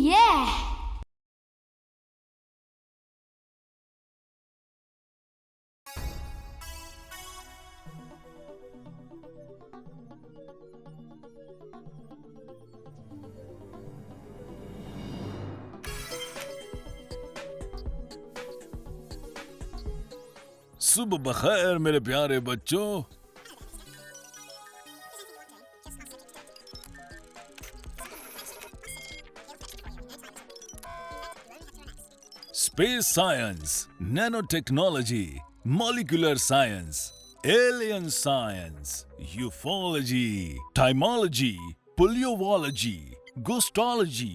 Yeah! सुबह बखैर मेरे प्यारे बच्चों। Space science, nano technology, molecular science, alien science, ufology, timology, puliology, ghostology,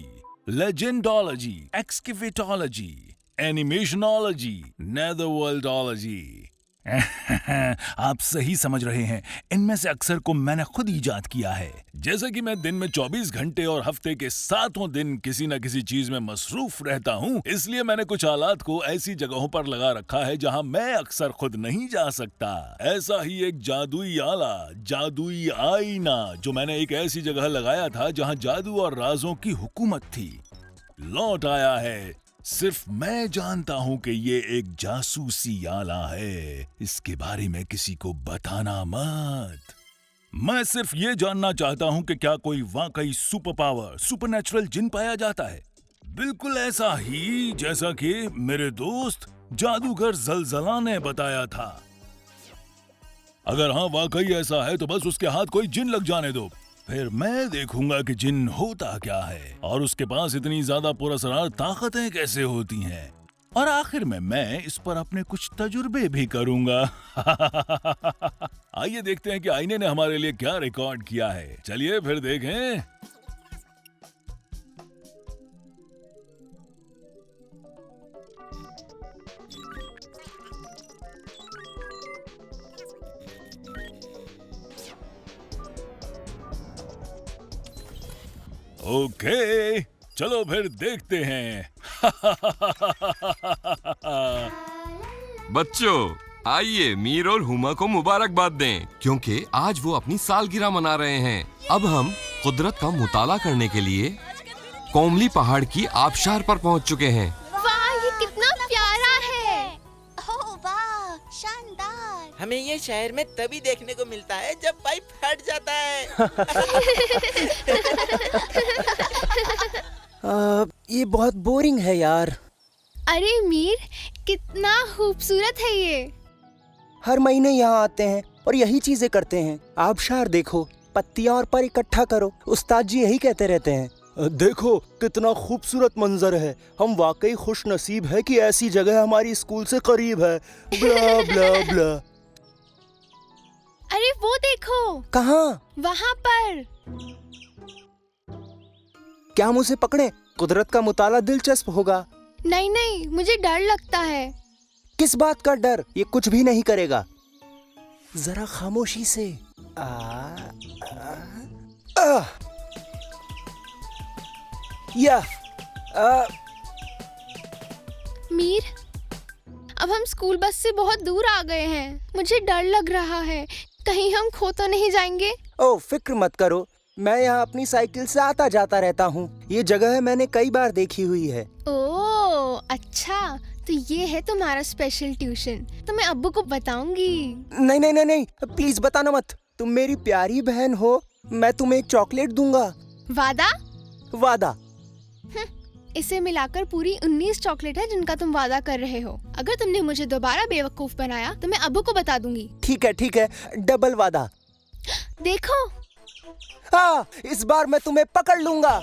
legendology, excavatology, animationology, netherworldology. आप सही समझ रहे हैं, इनमें से अक्सर को मैंने खुद इजाद किया है। जैसा कि मैं दिन में 24 घंटे और हफ्ते के 7 दिन किसी न किसी चीज में मसरूफ रहता हूँ, इसलिए मैंने कुछ आलात को ऐसी जगहों पर लगा रखा है जहाँ मैं अक्सर खुद नहीं जा सकता। ऐसा ही एक जादुई आला, जादुई आईना, जो मैंने एक ऐसी जगह लगाया था जहाँ जादू और राजों की हुकूमत थी, लौट आया है। सिर्फ मैं जानता हूं कि ये एक जासूसी आला है। इसके बारे में किसी को बताना मत। मैं सिर्फ ये जानना चाहता हूं कि क्या कोई वाकई सुपर पावर, सुपरनैचुरल जिन पाया जाता है, बिल्कुल ऐसा ही जैसा कि मेरे दोस्त जादूगर ज़लज़ला ने बताया था। अगर हाँ वाकई ऐसा है तो बस उसके हाथ कोई जिन लग जाने दो, फिर मैं देखूंगा कि जिन होता क्या है और उसके पास इतनी ज्यादा पुरअसरार ताकतें कैसे होती हैं, और आखिर में मैं इस पर अपने कुछ तजुर्बे भी करूंगा। आइए देखते हैं कि आईने ने हमारे लिए क्या रिकॉर्ड किया है। चलिए फिर देखें। ओके, चलो फिर देखते हैं। बच्चों, आइए मीर और हुमा को मुबारकबाद दें, क्योंकि आज वो अपनी सालगिरह मना रहे हैं। अब हम कुदरत का मुताला करने के लिए कोमली पहाड़ की आबशार पर पहुंच चुके हैं। वाह, ये कितना प्यारा है। ओह वाह, शानदार। हमें ये शहर में तभी देखने को मिलता है जब पाइप फट जाता है। ये बहुत बोरिंग है यार। अरे मीर, कितना खूबसूरत है ये। हर महीने यहाँ आते हैं और यही चीजें करते हैं। आबशार देखो, पत्तियाँ और पर इकट्ठा करो। उस्ताद जी यही कहते रहते हैं। देखो कितना खूबसूरत मंजर है। हम वाकई खुश नसीब है कि ऐसी जगह हमारी स्कूल से करीब है। ब्ला ब्ला ब्ला। अरे वो देखो। कहाँ? वहाँ पर। क्या हम उसे पकड़े? कुदरत का मुताला दिलचस्प होगा। नहीं नहीं, मुझे डर लगता है। किस बात का डर? ये कुछ भी नहीं करेगा। जरा खामोशी से। मीर, अब हम स्कूल बस से बहुत दूर आ गए हैं। मुझे डर लग रहा है, कहीं हम खो तो नहीं जाएंगे। ओह फिक्र मत करो, मैं यहाँ अपनी साइकिल से आता जाता रहता हूँ। ये जगह मैंने कई बार देखी हुई है। ओह अच्छा, तो ये है तुम्हारा स्पेशल ट्यूशन। तो मैं अब्बू को बताऊंगी। नहीं नहीं नहीं नहीं, प्लीज बताना मत। तुम मेरी प्यारी बहन हो। मैं तुम्हें एक चॉकलेट दूंगा। वादा? वादा? इसे मिलाकर पूरी 19 चॉकलेट है जिनका तुम वादा कर रहे हो। अगर तुमने मुझे दोबारा बेवकूफ बनाया तो मैं अब्बू को बता दूंगी। ठीक है, डबल वादा। देखो, हाँ, इस बार मैं तुम्हें पकड़ लूंगा।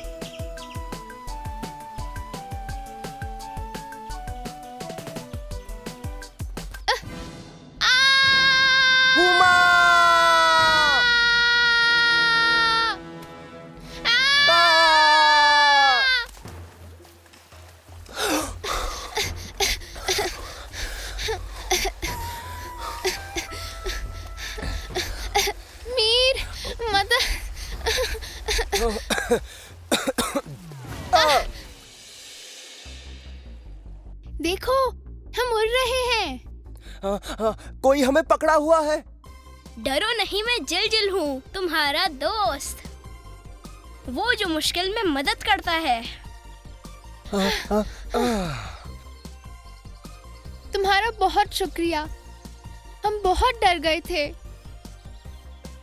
हुमा! मीर, मदद। देखो, हम उड़ रहे हैं। कोई हमें पकड़ा हुआ है। डरो नहीं, मैं जिल हूँ, तुम्हारा दोस्त, वो जो मुश्किल में मदद करता है। तुम्हारा बहुत शुक्रिया। हम बहुत डर गए थे।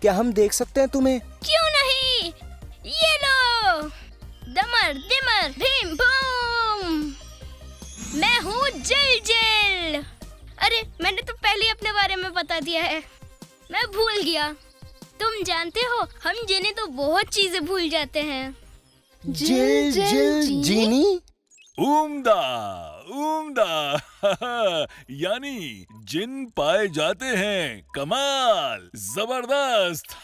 क्या हम देख सकते हैं तुम्हें? क्यों नहीं? ये लो, दमर दिमर भीम बूम। मैं हूँ जिल जिल। अरे मैंने तो पहले ही अपने बारे में बता दिया है, मैं भूल गया। तुम जानते हो हम जिन्हें तो बहुत चीजें भूल जाते हैं। जिल जिल जीनी? उम्दा उम्दा यानी जिन पाए जाते हैं कमाल, जबरदस्त।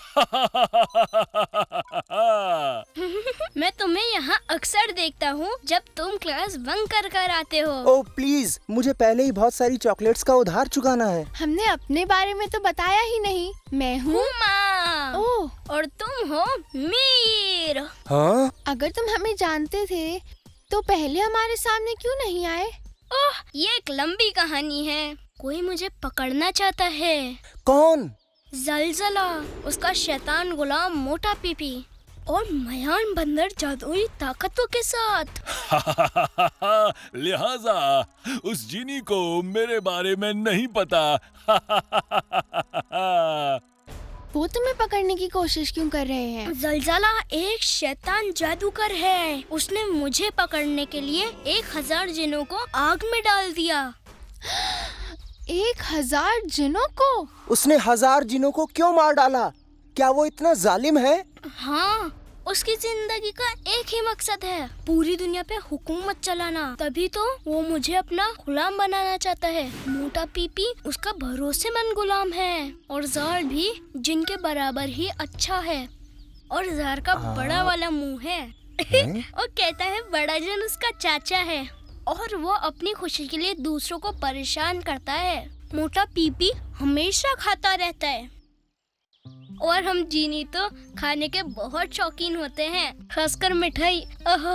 मैं तुम्हें यहाँ अक्सर देखता हूँ जब तुम क्लास बंक कर कर आते हो। ओह प्लीज, मुझे पहले ही बहुत सारी चॉकलेट्स का उधार चुकाना है। हमने अपने बारे में तो बताया ही नहीं। मैं हूँ हुमा ओह, और तुम हो मीर। हाँ? अगर तुम हमें जानते थे तो पहले हमारे सामने क्यों नहीं आए? ओह, ये एक लंबी कहानी है। कोई मुझे पकड़ना चाहता है। कौन? जलजला, उसका शैतान गुलाम मोटा पीपी और मयान बंदर जादुई ताकतों के साथ। लिहाजा उस जीनी को मेरे बारे में नहीं पता। वो तुम्हें पकड़ने की कोशिश क्यों कर रहे हैं? जलजला एक शैतान जादूगर है। उसने मुझे पकड़ने के लिए 1000 जिनों को आग में डाल दिया। 1000 जिनों को? उसने 1000 जिनों को क्यों मार डाला? क्या वो इतना जालिम है? हाँ, उसकी जिंदगी का एक ही मकसद है, पूरी दुनिया पे हुकूमत चलाना। तभी तो वो मुझे अपना गुलाम बनाना चाहता है। मोटा पीपी उसका भरोसेमंद गुलाम है और जार भी जिनके बराबर ही अच्छा है। और जार का बड़ा वाला मुंह है। और कहता है बड़ा जन उसका चाचा है और वो अपनी खुशी के लिए दूसरों को परेशान करता है। मोटा पीपी हमेशा खाता रहता है और हम जीनी तो खाने के बहुत शौकीन होते हैं, खासकर मिठाई। हाँ,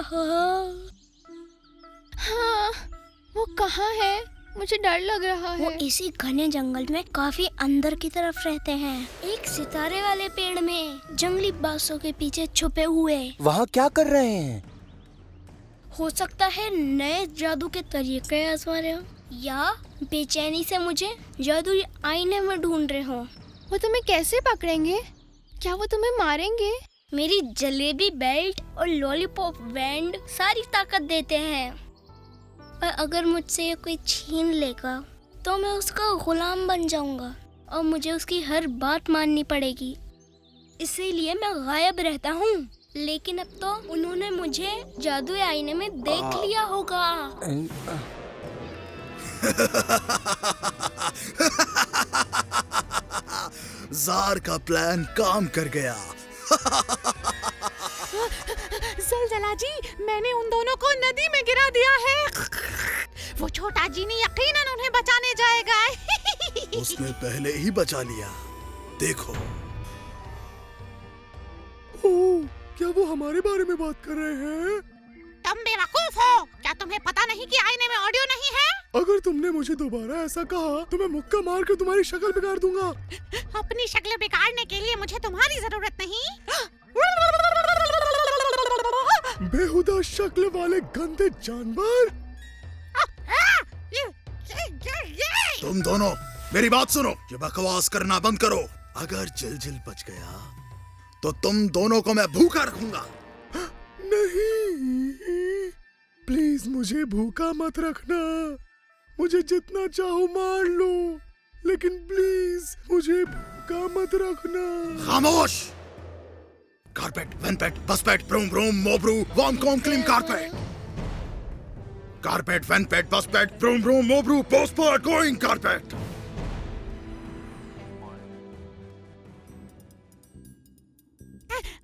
वो कहाँ है? मुझे डर लग रहा वो है। इसी घने जंगल में काफी अंदर की तरफ रहते हैं, एक सितारे वाले पेड़ में, जंगली बांसों के पीछे छुपे हुए। वहाँ क्या कर रहे हैं? हो सकता है नए जादू के तरीके आजमा रहे हो या बेचैनी से मुझे जादुई आईने में ढूंढ रहे हो। वो तुम्हें कैसे पकड़ेंगे? क्या वो तुम्हें मारेंगे? मेरी जलेबी बेल्ट और लॉलीपॉप बैंड सारी ताकत देते हैं, पर अगर मुझसे ये कोई छीन लेगा तो मैं उसका गुलाम बन जाऊंगा और मुझे उसकी हर बात माननी पड़ेगी। इसीलिए मैं गायब रहता हूँ। लेकिन अब तो उन्होंने मुझे जादुई आईने में देख लिया होगा। जार का प्लान काम कर गया। जलजला जी, मैंने उन दोनों को नदी में गिरा दिया है। वो छोटा जीनी यकीनन उन्हें बचाने जाएगा। उसने पहले ही बचा लिया, देखो। क्या वो हमारे बारे में बात कर रहे हैं? तुम बेवकूफ हो, क्या तुम्हें पता नहीं कि आईने में ऑडियो नहीं है? अगर तुमने मुझे दोबारा ऐसा कहा तो मैं मुक्का मार कर तुम्हारी शक्ल बिगाड़ दूंगा। अपनी शक्ल बिगाड़ने के लिए मुझे तुम्हारी जरूरत नहीं। बेहुदा शक्ल वाले गंदे जानवर। तुम दोनों मेरी बात सुनो, ये बकवास करना बंद करो। अगर जिल बच गया तो तुम दोनों को मैं भूखा रखूंगा। नहीं, प्लीज मुझे भूखा मत रखना। मुझे जितना चाहो मार लो, लेकिन प्लीज मुझे भूखा मत रखना। खामोश! कारपेट, वैनपेट, बसपेट, ब्रूम ब्रूम, मोब्रू, वॉम कॉम क्लीम कारपेट। कारपेट, वैनपेट, बसपेट, ब्रूम ब्रूम, मोब्रू, पोस्टपोर्ट, गोइंग कारपेट।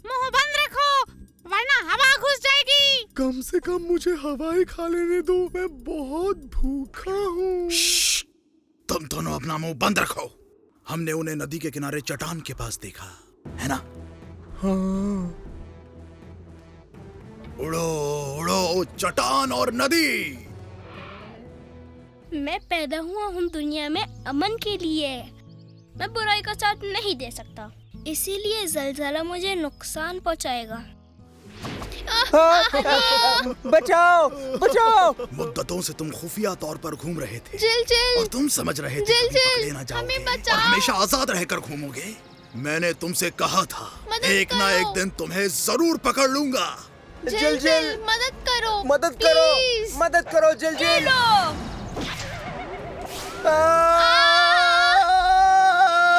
मुंह बंद रखो वरना हवा घुस जाएगी। कम से कम मुझे हवाई खा लेने दो, मैं बहुत भूखा हूँ। तुम दोनों अपना मुंह बंद रखो। हमने उन्हें नदी के किनारे चट्टान के पास देखा, है ना? हाँ। उड़ो उड़ो चट्टान और नदी। मैं पैदा हुआ हूँ दुनिया में अमन के लिए। मैं बुराई का साथ नहीं दे सकता, इसीलिए जलजला मुझे नुकसान पहुँचाएगा। बचाओ बचाओ। मुद्दतों से तुम खुफिया तौर पर घूम रहे थे जिल और तुम समझ रहे थे जिल, कभी जिल, पकड़े ना जाओगे हमें और बचाओ। हमेशा आजाद रहकर घूमोगे। मैंने तुमसे कहा था मदद एक ना करो। एक दिन तुम्हें जरूर पकड़ लूंगा। जिल मदद करो, मदद करो, प्लीज। मदद करो जिल।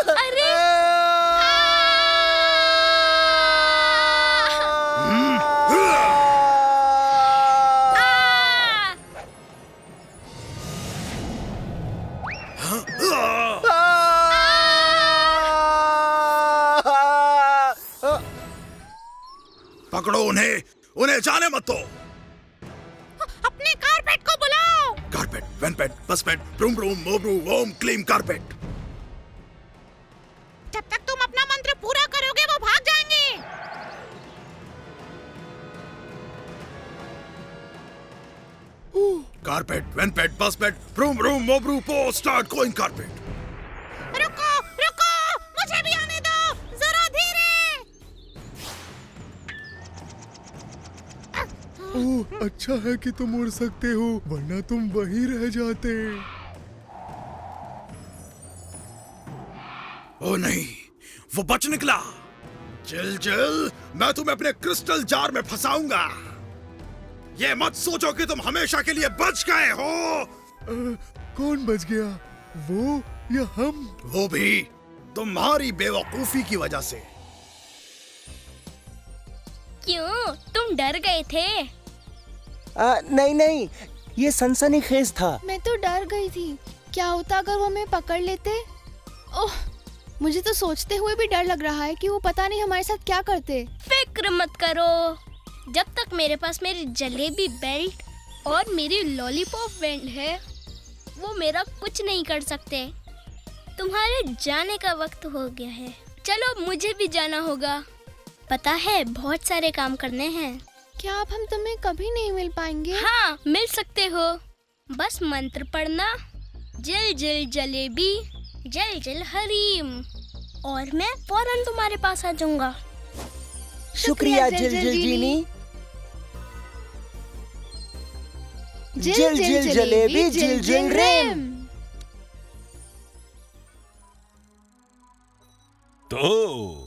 अरे पकड़ो उन्हें, उन्हें जाने मत दो। अपने कारपेट को बुलाओ। कारपेट, वेनपेट, बसपेट, ब्रूम ब्रूम, मोब्रू, ओम क्लीम कारपेट। जब तक तुम अपना मंत्र पूरा करोगे वो भाग जाएंगे। कारपेट, वेनपेट, बसपेट, ब्रूम ब्रूम, मोब्रू, पो स्टार्ट गोइंग कारपेट। रुको रुको, मुझे भी आने दो, जरा धीरे। ओह, अच्छा है कि तुम उड़ सकते हो, वरना तुम वहीं रह जाते। ओ नहीं, वो बच निकला। जिल जिल, मैं तुम्हें अपने क्रिस्टल जार में फंसाऊंगा। ये मत सोचो कि तुम हमेशा के लिए बच गए हो। कौन बच गया, वो या हम? वो भी तुम्हारी बेवकूफी की वजह से। क्यों, तुम डर गए थे? नहीं नहीं, ये सनसनीखेज था। मैं तो डर गई थी, क्या होता अगर वो हमें पकड़ लेते। ओह, मुझे तो सोचते हुए भी डर लग रहा है कि वो पता नहीं हमारे साथ क्या करते। फिक्र मत करो, जब तक मेरे पास मेरी जलेबी बेल्ट और मेरी लॉलीपॉप बैंड है, वो मेरा कुछ नहीं कर सकते। तुम्हारे जाने का वक्त हो गया है, चलो मुझे भी जाना होगा। पता है बहुत सारे काम करने हैं। क्या अब हम तुम्हें कभी नहीं मिल पाएंगे? हाँ, मिल सकते हो, बस मंत्र पढ़ना, जिल जिल जलेबी, जल जल हरीम, और मैं फौरन तुम्हारे पास आ जाऊंगा। शुक्रिया जिल जिल जीनी। जिल जिल जलेबी, जिल जिल रेम। तो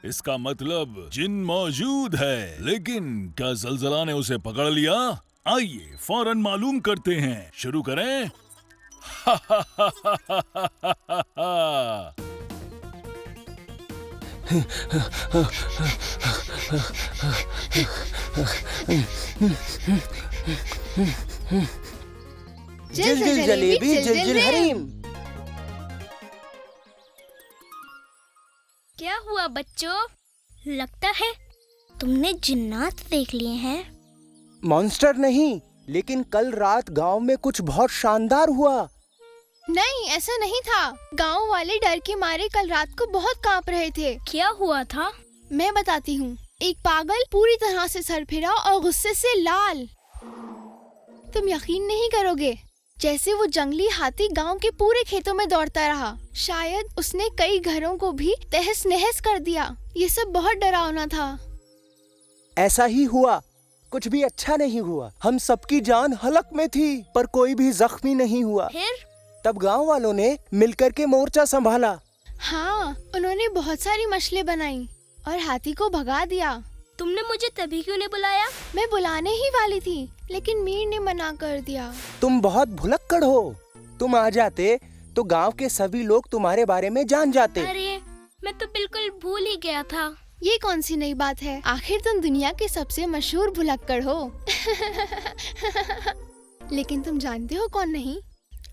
इसका मतलब जिन मौजूद है, लेकिन क्या ज़लज़ला ने उसे पकड़ लिया? आइए फौरन मालूम करते हैं। शुरू करें। जिल जिल जलेबी, जिल जिल हरीम। क्या हुआ बच्चों, लगता है तुमने जिन्नात देख लिए हैं। मॉन्स्टर नहीं, लेकिन कल रात गांव में कुछ बहुत शानदार हुआ। नहीं, ऐसा नहीं था। गांव वाले डर के मारे कल रात को बहुत कांप रहे थे। क्या हुआ था? मैं बताती हूँ। एक पागल पूरी तरह से सरफिरा और गुस्से से लाल। तुम यकीन नहीं करोगे, जैसे वो जंगली हाथी गांव के पूरे खेतों में दौड़ता रहा। शायद उसने कई घरों को भी तहस नहस कर दिया। ये सब बहुत डरावना था। ऐसा ही हुआ, कुछ भी अच्छा नहीं हुआ। हम सबकी जान हलक में थी, पर कोई भी जख्मी नहीं हुआ। फिर तब गांव वालों ने मिलकर के मोर्चा संभाला। हाँ, उन्होंने बहुत सारी मछली बनाई और हाथी को भगा दिया। तुमने मुझे तभी क्यों नहीं बुलाया? मैं बुलाने ही वाली थी, लेकिन मीर ने मना कर दिया। तुम बहुत भुलक्कड़ हो। तुम आ जाते तो गांव के सभी लोग तुम्हारे बारे में जान जाते। अरे, मैं तो बिल्कुल भूल ही गया था। ये कौन सी नई बात है? आखिर तुम दुनिया के सबसे मशहूर भुलक्कड़ हो। लेकिन तुम जानते हो कौन नहीं?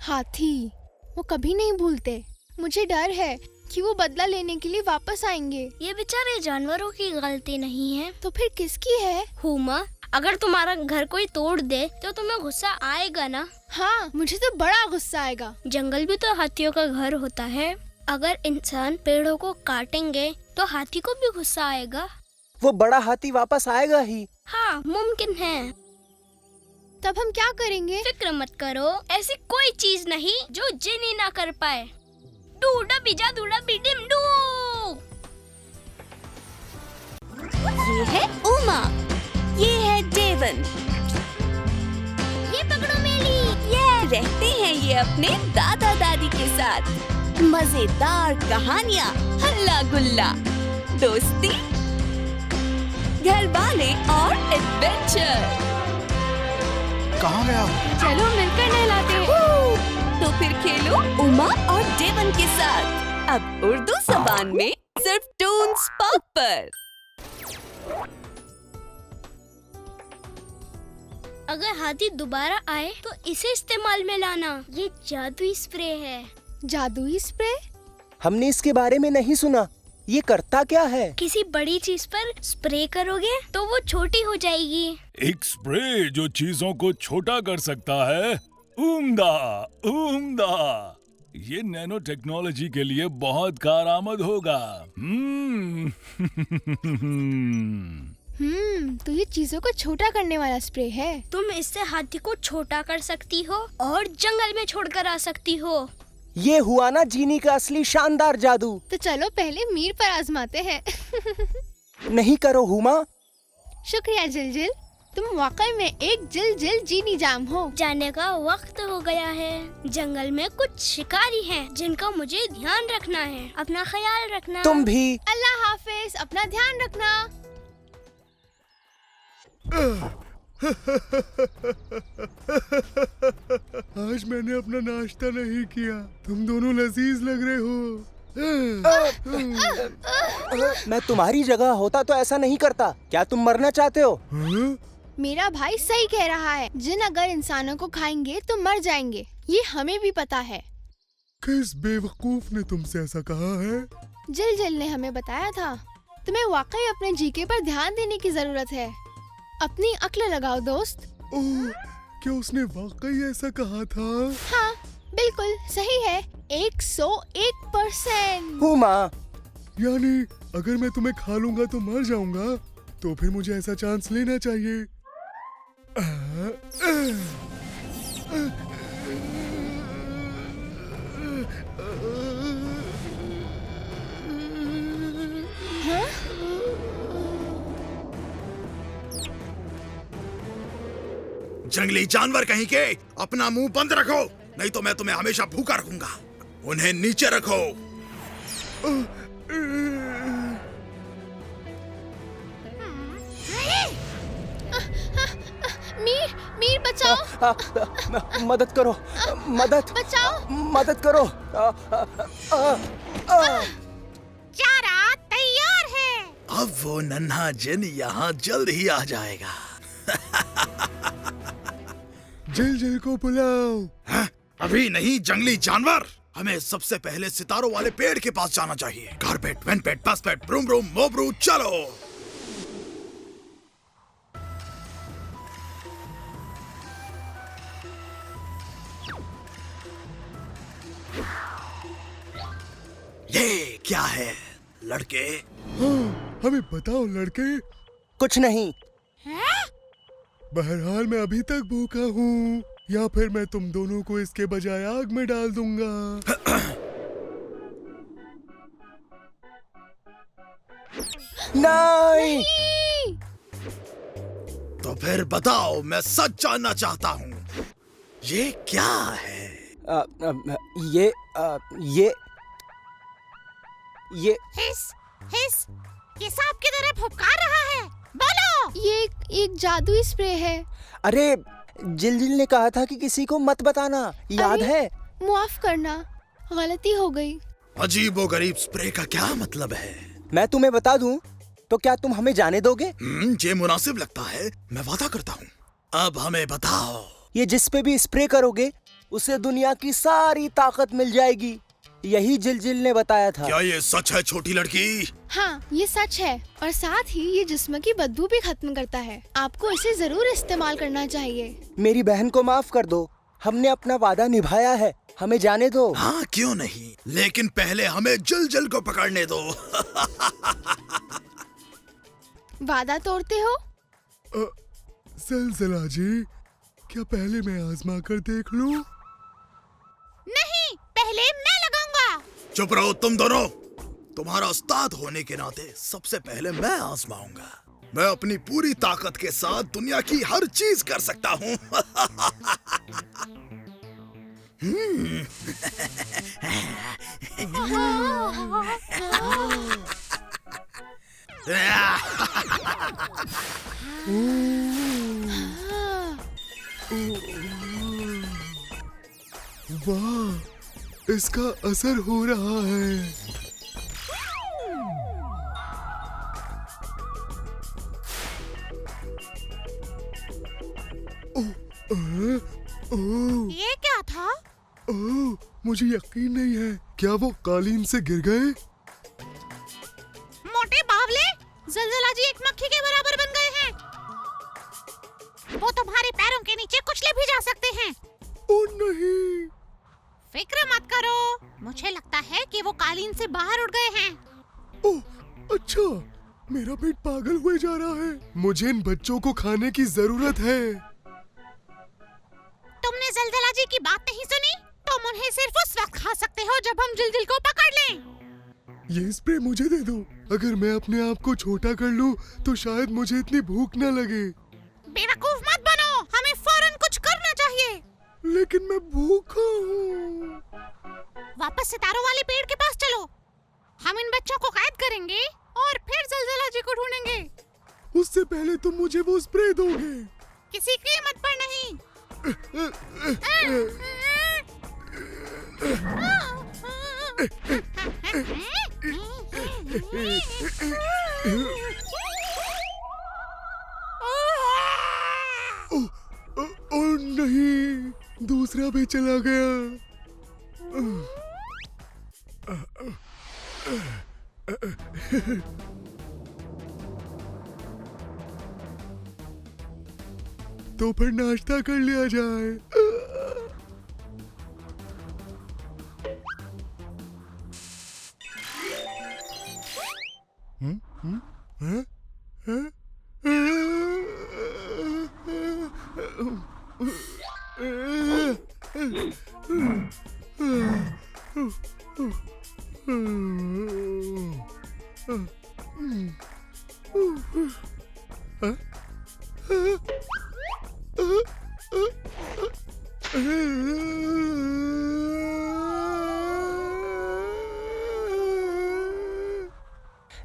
हाथी। वो कभी नहीं भूलते। मुझे डर है कि वो बदला लेने के लिए वापस आएंगे। ये बेचारे जानवरों की गलती नहीं है। तो फिर किसकी है? हुमा, अगर तुम्हारा घर कोई तोड़ दे तो तुम्हें गुस्सा आएगा ना? हाँ, मुझे तो बड़ा गुस्सा आएगा। जंगल भी तो हाथियों का घर होता है। अगर इंसान पेड़ों को काटेंगे तो हाथी को भी गुस्सा आएगा। वो बड़ा हाथी वापस आएगा ही। हाँ, मुमकिन है। तब हम क्या करेंगे? फिक्र मत करो, ऐसी कोई चीज नहीं जो जिनी ना कर पाए। डूडा बिजा डूडा बिडिम डू। ये है उमा, ये है डेवन। ये पकड़ो मेली। ये रहते हैं ये अपने दादा दादी के साथ। मजेदार कहानियाँ, हल्ला गुल्ला, दोस्ती, घर वाले और एडवेंचर। कहाँ गया? चलो मिलकर नहलाते हैं। तो फिर खेलो उमा और डेवन के साथ। अब उर्दू ज़बान में सिर्फ टून्स पॉप पर। अगर हाथी दोबारा आए तो इसे इस्तेमाल में लाना। ये जादुई स्प्रे है। जादुई स्प्रे? हमने इसके बारे में नहीं सुना। ये करता क्या है? किसी बड़ी चीज पर स्प्रे करोगे तो वो छोटी हो जाएगी। एक स्प्रे जो चीजों को छोटा कर सकता है। उम्दा, उम्दा। ये नैनो टेक्नोलॉजी के लिए बहुत कारआमद होगा। तो ये चीजों को छोटा करने वाला स्प्रे है। तुम इससे हाथी को छोटा कर सकती हो और जंगल में छोड़कर आ सकती हो। ये हुआ ना जीनी का असली शानदार जादू। तो चलो पहले मीर पर आजमाते हैं। नहीं करो हुमा। शुक्रिया जिलजिल, तुम वाकई में एक जिल जीनी जाम हो। जाने का वक्त हो गया है। जंगल में कुछ शिकारी हैं जिनका मुझे ध्यान रखना है। अपना ख्याल रखना। तुम भी। अल्लाह हाफिज, अपना ध्यान रखना। आज मैंने अपना नाश्ता नहीं किया। तुम दोनों लजीज लग रहे हो। मैं तुम्हारी जगह होता तो ऐसा नहीं करता। क्या तुम मरना चाहते हो? मेरा भाई सही कह रहा है। जिन अगर इंसानों को खाएंगे तो मर जाएंगे। ये हमें भी पता है। किस बेवकूफ ने तुमसे ऐसा कहा है? जिल ने हमें बताया था। तुम्हें वाकई अपने जीके पर ध्यान देने की जरूरत है। अपनी अक्ल लगाओ दोस्त। ओह, क्या उसने वाकई ऐसा कहा था? हाँ, बिल्कुल सही है। 101%। हुमा, यानी अगर मैं तुम्हें खा लूंगा तो मर जाऊंगा, तो फिर मुझे ऐसा चांस लेना चाहिए। जंगली जानवर कहीं के, अपना मुंह बंद रखो, नहीं तो मैं तुम्हें हमेशा भूखा रखूंगा। उन्हें नीचे रखो। मीर बचाओ। मदद करो, मदद बचाओ, मदद करो। चारा तैयार है। अब वो नन्हा जिन यहाँ जल्द ही आ जाएगा। जिल को बुलाओ। अभी नहीं जंगली जानवर। हमें सबसे पहले सितारों वाले पेड़ के पास जाना चाहिए। कारपेट, वेनपेट, बसपेट, ब्रूम ब्रूम, मोब्रू, चलो। ये क्या है लड़के? हाँ, हमें बताओ लड़के। कुछ नहीं। बहरहाल मैं अभी तक भूखा हूँ, या फिर मैं तुम दोनों को इसके बजाय आग में डाल दूंगा। नहीं। तो फिर बताओ, मैं सच जानना चाहता हूँ। ये क्या है? ये हिस, ये सांप की तरह फुफकार रहा है। बोलो। ये एक जादुई स्प्रे है। अरे जिल ने कहा था कि किसी को मत बताना, याद है? माफ करना, गलती हो गई। अजीबोगरीब स्प्रे का क्या मतलब है? मैं तुम्हें बता दूं तो क्या तुम हमें जाने दोगे? ये मुनासिब लगता है, मैं वादा करता हूँ। अब हमें बताओ। ये जिस पे भी स्प्रे करोगे उसे दुनिया की सारी ताकत मिल जाएगी। यही जिल ने बताया था। क्या ये सच है छोटी लड़की? हाँ, ये सच है, और साथ ही ये जिस्म की बदबू भी खत्म करता है। आपको इसे जरूर इस्तेमाल करना चाहिए। मेरी बहन को माफ कर दो, हमने अपना वादा निभाया है, हमें जाने दो। हाँ क्यों नहीं, लेकिन पहले हमें जिल को पकड़ने दो। वादा तोड़ते हो? ज़लज़ला जी, क्या पहले मैं आजमा कर देख लूं? नहीं, पहले मैं लगाऊंगा। चुप रहो तुम दोनों। तुम्हारा उस्ताद होने के नाते सबसे पहले मैं आजमाऊंगा। मैं अपनी पूरी ताकत के साथ दुनिया की हर चीज कर सकता हूँ। वाह, इसका असर हो रहा है। ये क्या था? ओह, मुझे यकीन नहीं है। क्या वो कालीन से गिर गए? मोटे बावले, जलजला जी एक मक्खी के बराबर बन गए हैं। वो तुम्हारे पैरों के नीचे कुचले भी जा सकते हैं। ओह नहीं। फिक्र मत करो, मुझे लगता है कि वो कालीन से बाहर उड़ गए हैं। ओह, अच्छा। मेरा पेट पागल हुए जा रहा है। मुझे इन बच्चों को खाने की जरूरत है। तुमने जलजला जी की बात नहीं सुनी? तुम उन्हें सिर्फ उस वक्त खा सकते हो जब हम जिलजिल को पकड़ लें। ये स्प्रे मुझे दे दो। अगर मैं अपने आप को छोटा कर लूं, तो शायद मुझे इतनी भूख न लगे। बेवकूफ मत बनो, हमें फौरन कुछ करना चाहिए। लेकिन मैं भूखा हूँ। वापस सितारों वाले पेड़ के पास चलो। हम इन बच्चों को कैद करेंगे और फिर जलजला जी को ढूंढेंगे। उससे पहले तुम मुझे वो स्प्रे दोगे। किसी कीमत पर नहीं। और नहीं, दूसरा भी चला गया। तो फिर नाश्ता कर लिया जाए।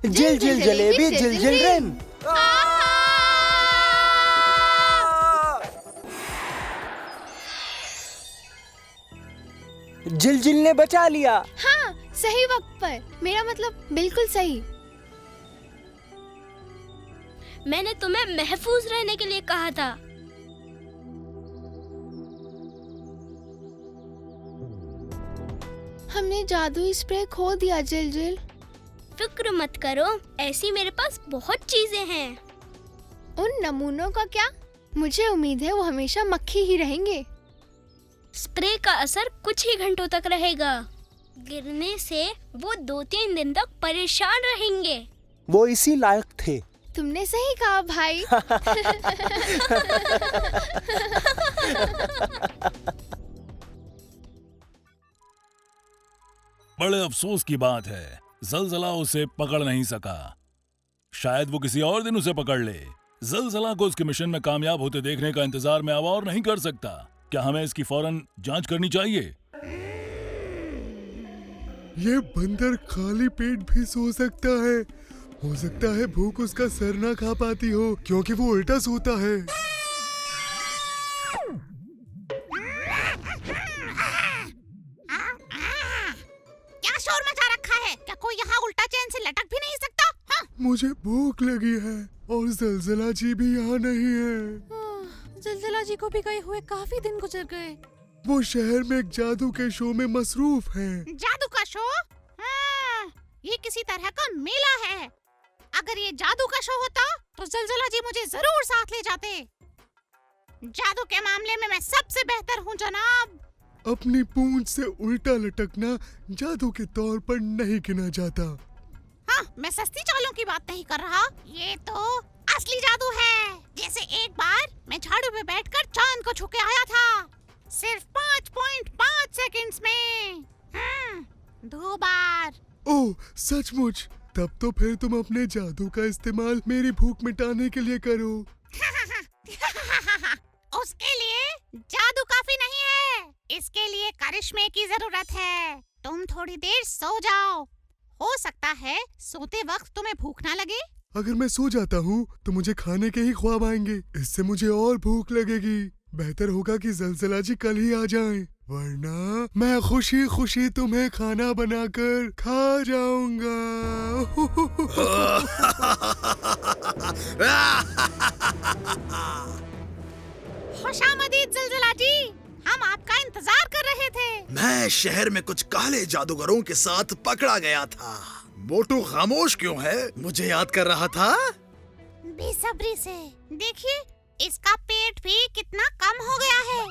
जिल जिल जलेबी जिल जिल रेम। जिल जिल ने बचा लिया। हाँ, सही वक्त पर। मेरा मतलब बिल्कुल सही। मैंने तुम्हें महफूज रहने के लिए कहा था। हमने जादुई स्प्रे खो दिया जिल जिल। फिक्र मत करो, ऐसी मेरे पास बहुत चीजें हैं। उन नमूनों का क्या? मुझे उम्मीद है वो हमेशा मक्खी ही रहेंगे। स्प्रे का असर कुछ ही घंटों तक रहेगा। गिरने से वो 2-3 दिन तक परेशान रहेंगे। वो इसी लायक थे। तुमने सही कहा भाई। बड़े अफसोस की बात है, जलजला उसे पकड़ नहीं सका। शायद वो किसी और दिन उसे पकड़ ले। जलजला को उसके मिशन में कामयाब होते देखने का इंतजार मैं अब और नहीं कर सकता। क्या हमें इसकी फौरन जांच करनी चाहिए? ये बंदर खाली पेट भी सो सकता है। हो सकता है भूख उसका सर ना खा पाती हो, क्योंकि वो उल्टा सोता है। क्या शोर मचा रखा है? क्या कोई यहाँ उल्टा चैन से लटक भी नहीं सकता? हाँ? मुझे भूख लगी है और जलजला जी भी यहाँ नहीं है। जलजला जी को भी गए हुए काफी दिन गुजर गए। वो शहर में एक जादू के शो में मसरूफ हैं। जादू का शो? ये किसी तरह का मेला है। अगर ये जादू का शो होता तो जलजला जी मुझे जरूर साथ ले जाते। जादू के मामले में मैं सबसे बेहतर हूँ जनाब। अपनी पूंछ से उल्टा लटकना जादू के तौर पर नहीं गिना जाता। हाँ, मैं सस्ती चालों की बात नहीं कर रहा। ये तो असली जादू है। जैसे एक बार मैं झाड़ू पे बैठकर चांद को छू के आया था, सिर्फ 5.5 सेकंड्स में। 2 बार। ओह, सचमुच? तब तो फिर तुम अपने जादू का इस्तेमाल मेरी भूख मिटाने के लिए करो। उसके लिए जादू काफी नहीं है, इसके लिए करिश्मे की जरूरत है। तुम थोड़ी देर सो जाओ, हो सकता है सोते वक्त तुम्हें भूख ना लगे। अगर मैं सो जाता हूँ तो मुझे खाने के ही ख्वाब आएंगे, इससे मुझे और भूख लगेगी। बेहतर होगा कि जलजला जी कल ही आ जाएं, वरना मैं खुशी खुशी तुम्हें खाना बनाकर खा जाऊंगा। खुशामदीद जलजला जी, हम आपका इंतजार कर रहे थे। मैं शहर में कुछ काले जादूगरों के साथ पकड़ा गया था। मोटू खामोश क्यों है? मुझे याद कर रहा था। बेसब्री से देखिए, इसका पेट भी कितना कम हो गया है।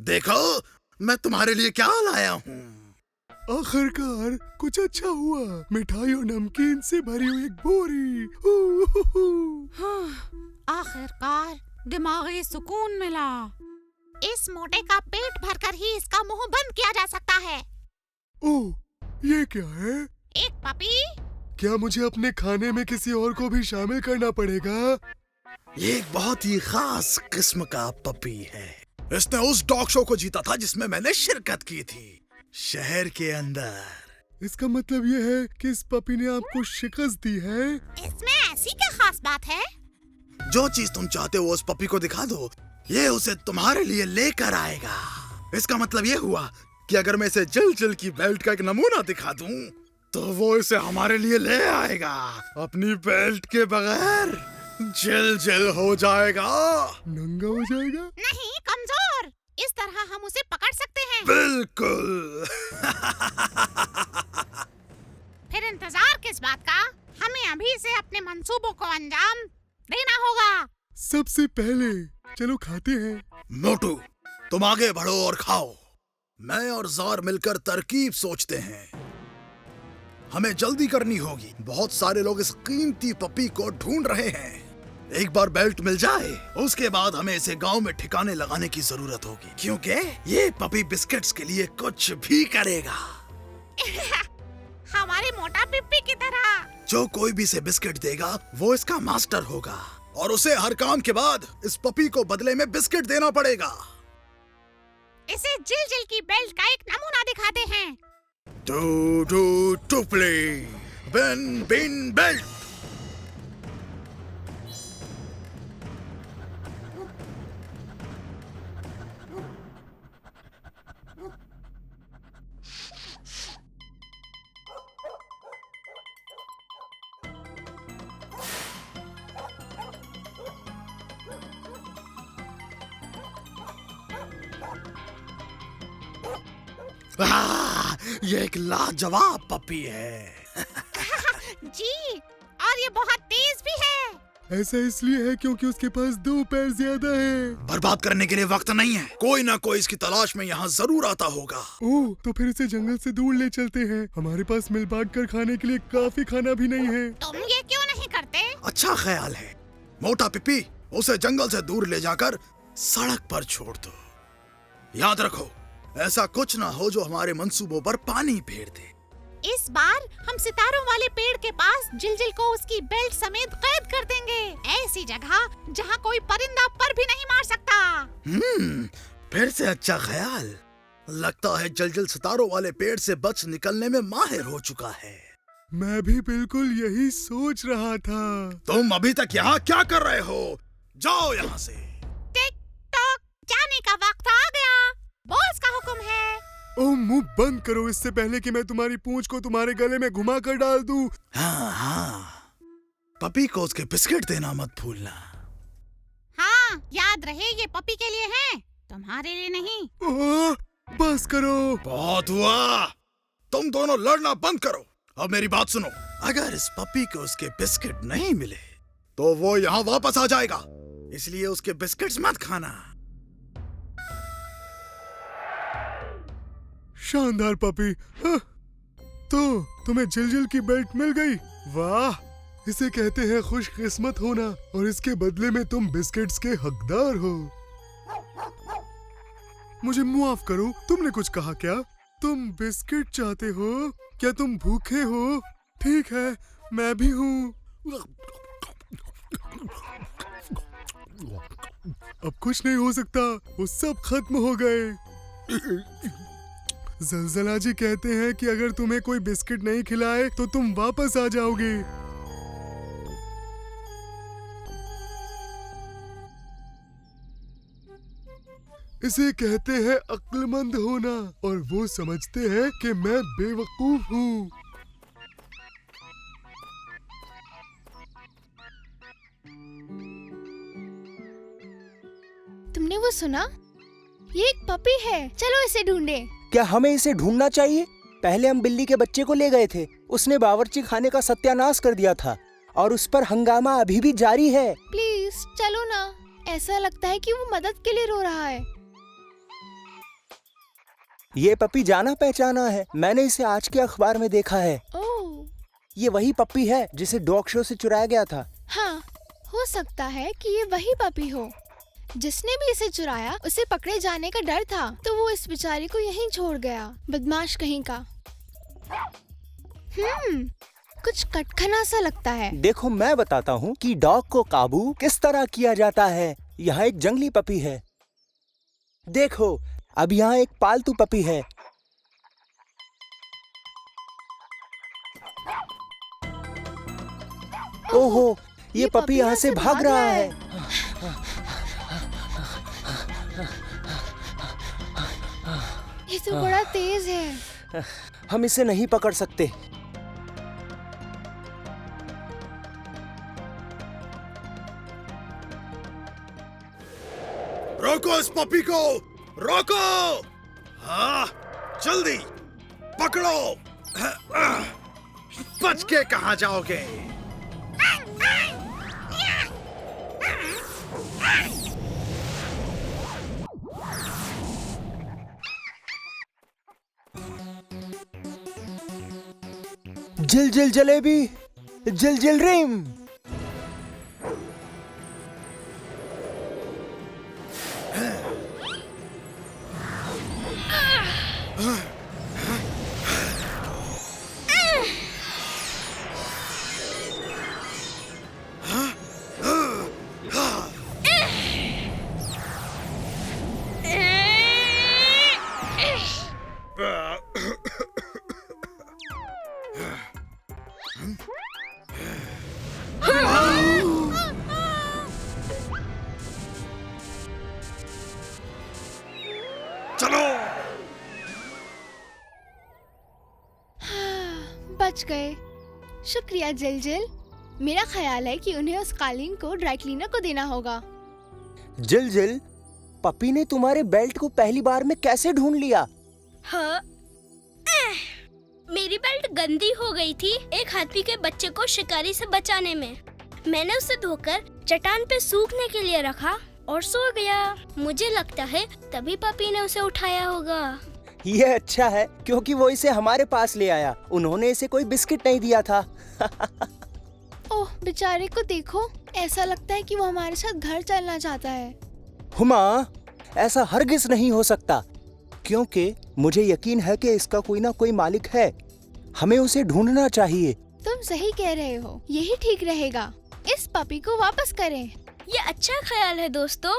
देखो मैं तुम्हारे लिए क्या लाया हूँ। आखिरकार कुछ अच्छा हुआ, मिठाई और नमकीन से भरी हुई एक बोरी। आखिरकार दिमागी सुकून मिला। इस मोटे का पेट भरकर ही इसका मुंह बंद किया जा सकता है। ओह, ये क्या है? एक पपी। क्या मुझे अपने खाने में किसी और को भी शामिल करना पड़ेगा? ये एक बहुत ही खास किस्म का पपी है। इसने उस डॉग शो को जीता था जिसमें मैंने शिरकत की थी, शहर के अंदर। इसका मतलब ये है कि इस पपी ने आपको शिकस्त दी है? इसमें ऐसी क्या खास बात है? जो चीज तुम चाहते हो उस पपी को दिखा दो, ये उसे तुम्हारे लिए लेकर आएगा। इसका मतलब ये हुआ कि अगर मैं इसे जल की बेल्ट का एक नमूना दिखा दूं, तो वो इसे हमारे लिए ले आएगा। अपनी बेल्ट के बगैर जल हो जाएगा। नंगा हो जाएगा? नहीं, कमजोर। इस तरह हम उसे पकड़ सकते हैं। बिल्कुल। फिर इंतजार किस बात का? हमें अभी से अपने मंसूबों को अंजाम देना होगा। सबसे पहले चलो खाते हैं। मोटू, तुम आगे बढ़ो और खाओ। मैं और जार मिलकर तरकीब सोचते हैं। हमें जल्दी करनी होगी, बहुत सारे लोग इस कीमती पपी को ढूंढ रहे हैं। एक बार बेल्ट मिल जाए, उसके बाद हमें इसे गांव में ठिकाने लगाने की जरूरत होगी, क्योंकि ये पपी बिस्किट्स के लिए कुछ भी करेगा। हमारे मोटा पिप्पी की तरह। जो कोई भी इसे बिस्किट देगा वो इसका मास्टर होगा, और उसे हर काम के बाद इस पपी को बदले में बिस्किट देना पड़ेगा। इसे जिल की बेल्ट का एक नमूना दिखाते हैं। टुपली बिन बिन बेल्ट। ये एक लाजवाब पपी है। जी, और ये बहुत तेज भी है। ऐसा इसलिए है क्योंकि उसके पास 2 पैर ज्यादा हैं। बर्बाद करने के लिए वक्त नहीं है, कोई ना कोई इसकी तलाश में यहाँ जरूर आता होगा। ओह, तो फिर इसे जंगल से दूर ले चलते हैं। हमारे पास मिल बांट कर खाने के लिए काफी खाना भी नहीं है। तुम ये क्यों नहीं करते? अच्छा ख्याल है। मोटा पिप्पी, उसे जंगल से दूर ले जाकर सड़क पर छोड़ दो। याद रखो, ऐसा कुछ ना हो जो हमारे मंसूबों पर पानी फेर दे। इस बार हम सितारों वाले पेड़ के पास जिल को उसकी बेल्ट समेत कैद कर देंगे, ऐसी जगह जहाँ कोई परिंदा पर भी नहीं मार सकता। फिर से अच्छा ख्याल। लगता है जल सितारों वाले पेड़ से बच निकलने में माहिर हो चुका है। मैं भी बिल्कुल यही सोच रहा था। तुम अभी तक यहाँ क्या कर रहे हो? जाओ यहाँ से। टिक टॉक, जाने का वक्त आ गया। बॉस का हुक्म है। ओह, मुंह बंद करो, इससे पहले कि मैं तुम्हारी पूंछ को तुम्हारे गले में घुमा कर डाल दूं। हाँ, पपी को उसके बिस्किट देना मत भूलना। हाँ, याद रहे ये पपी के लिए है, तुम्हारे लिए नहीं। ओह, बस करो। बहुत हुआ, तुम दोनों लड़ना बंद करो। अब मेरी बात सुनो, अगर इस पपी को उसके बिस्किट नहीं मिले तो वो यहाँ वापस आ जाएगा, इसलिए उसके बिस्किट्स मत खाना। शानदार पपी। हाँ। तो तुम्हें जिल की बेल्ट मिल गई? वाह, इसे कहते हैं खुशकिस्मत होना, और इसके बदले में तुम बिस्किट्स के हकदार हो। मुझे माफ करो, तुमने कुछ कहा क्या? तुम बिस्किट चाहते हो? क्या तुम भूखे हो? ठीक है, मैं भी हूँ। अब कुछ नहीं हो सकता, वो सब खत्म हो गए। जलजला जी कहते हैं कि अगर तुम्हें कोई बिस्किट नहीं खिलाए तो तुम वापस आ जाओगे। इसे कहते हैं अक्लमंद होना, और वो समझते हैं कि मैं बेवकूफ हूँ। तुमने वो सुना? ये एक पपी है, चलो इसे ढूंढे। क्या हमें इसे ढूंढना चाहिए? पहले हम बिल्ली के बच्चे को ले गए थे, उसने बावर्ची खाने का सत्यानाश कर दिया था और उस पर हंगामा अभी भी जारी है। प्लीज चलो ना, ऐसा लगता है कि वो मदद के लिए रो रहा है। ये पपी जाना पहचाना है, मैंने इसे आज के अखबार में देखा है। ओह, ये वही पपी है जिसे डॉग शो से चुराया गया था। हाँ, हो सकता है कि ये वही पपी हो। जिसने भी इसे चुराया उसे पकड़े जाने का डर था, तो वो इस बेचारे को यहीं छोड़ गया, बदमाश कहीं का। कुछ कटखना सा लगता है। देखो मैं बताता हूँ कि डॉग को काबू किस तरह किया जाता है। यहाँ एक जंगली पपी है, देखो। अब यहाँ एक पालतू पपी है। ओहो, ये पपी यहाँ से भाग रहा है। ये तो बड़ा तेज है। हम इसे नहीं पकड़ सकते। रोको इस पपी को, रोको। हाँ, जल्दी पकड़ो। बच के कहाँ जाओगे? जिल जिल जलेबी, जिल जिल रिम। बच गए। शुक्रिया जिल जिल। मेरा ख्याल है कि उन्हें उस कालीन को ड्राई क्लीनर को देना होगा। जिल जिल, पपी ने तुम्हारे बेल्ट को पहली बार में कैसे ढूंढ लिया? हाँ, मेरी बेल्ट गंदी हो गई थी एक हाथी के बच्चे को शिकारी से बचाने में। मैंने उसे धोकर चट्टान पे सूखने के लिए रखा और सो गया। मुझे लगता है तभी पपी ने उसे उठाया होगा। ये अच्छा है क्योंकि वो इसे हमारे पास ले आया। उन्होंने इसे कोई बिस्किट नहीं दिया था। ओह बेचारे को देखो, ऐसा लगता है कि वो हमारे साथ घर चलना चाहता है। हुमा, ऐसा हरगिज नहीं हो सकता क्योंकि मुझे यकीन है कि इसका कोई ना कोई मालिक है। हमें उसे ढूंढना चाहिए। तुम सही कह रहे हो, यही ठीक रहेगा। इस पपी को वापस करें। ये अच्छा ख्याल है दोस्तों।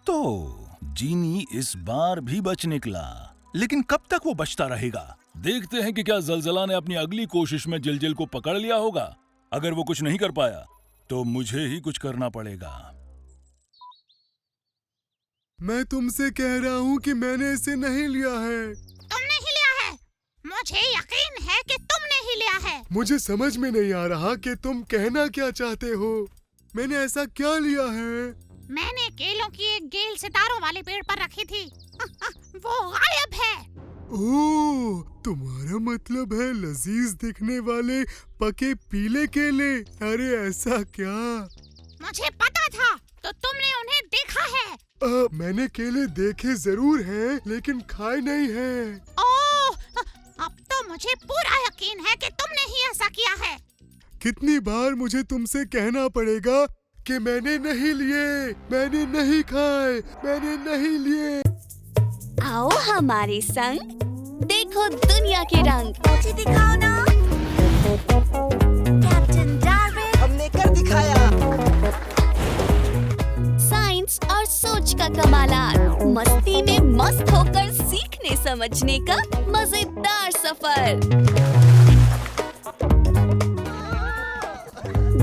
तो जीनी इस बार भी बच निकला, लेकिन कब तक वो बचता रहेगा? देखते हैं कि क्या जलजला ने अपनी अगली कोशिश में जिलजिल को पकड़ लिया होगा। अगर वो कुछ नहीं कर पाया तो मुझे ही कुछ करना पड़ेगा। मैं तुमसे कह रहा हूँ कि मैंने इसे नहीं लिया है। तुमने ही लिया है। मुझे यकीन है कि तुमने ही लिया है। मुझे समझ में नहीं आ रहा कि तुम कहना क्या चाहते हो। मैंने ऐसा क्या लिया है? मैंने केलों की एक गेल सितारों वाले पेड़ पर रखी थी। वो गायब है। ओह, तुम्हारा मतलब है लजीज दिखने वाले पके पीले केले। अरे ऐसा क्या? मुझे पता था, तो तुमने उन्हें देखा है। मैंने केले देखे जरूर हैं, लेकिन खाए नहीं हैं। ओह, अब तो मुझे पूरा यकीन है कि तुमने ही ऐसा किया है। कितनी बार मुझे तुमसे कहना पड़ेगा कि मैंने नहीं लिए, मैंने नहीं खाए, मैंने नहीं लिए। आओ हमारे संग, देखो दुनिया के रंग। मुझे दिखाओ ना कैप्टन डार्विन। हमने कर दिखाया। साइंस और सोच का कमालात, मस्ती में मस्त होकर सीखने समझने का मजेदार सफर।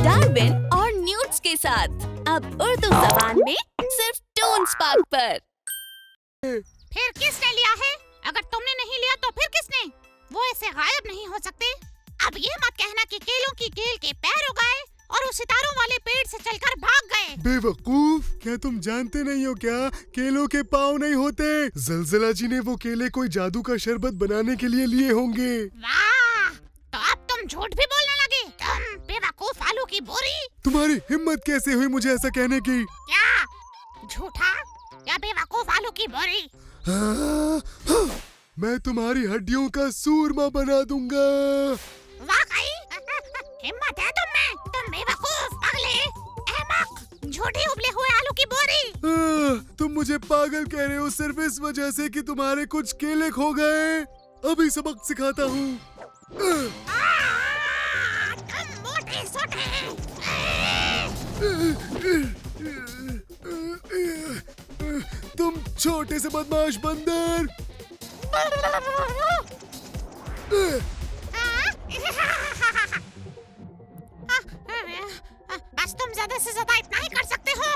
डार्विन और न्यूट्स के साथ अब उर्दू जबान में सिर्फ टून स्पार्क पर। फिर किसने लिया है? अगर तुमने नहीं लिया तो फिर किसने? वो ऐसे गायब नहीं हो सकते। अब ये मत कहना कि केलों की केल के पैर उगाए और उस सितारों वाले पेड़ से चलकर भाग गए। बेवकूफ, क्या तुम जानते नहीं हो क्या केलों के पाँव नहीं होते? जलजला जी ने वो केले कोई जादू का शरबत बनाने के लिए लिए होंगे। वाह, तो अब तुम झूठ भी बोलने लगे। तुम बेवकूफ आलू की बोरी। तुम्हारी हिम्मत कैसे हुई मुझे ऐसा कहने की? क्या झूठा या बेवकूफ आलू की बोरी? मैं तुम्हारी हड्डियों का सूरमा बना दूंगा। वाकई हिम्मत है तुम में? तुम बेवकूफ, पागले, अहमक, झूठी उबले हुए आलू की बोरी। तुम मुझे पागल कह रहे हो सिर्फ इस वजह से कि तुम्हारे कुछ केले खो गए। अभी सबक सिखाता हूँ। तुम मोटे सोटे। तुम छोटे से बदमाश बंदर। बस तुम ज्यादा से ज्यादा इतना ही कर सकते हो।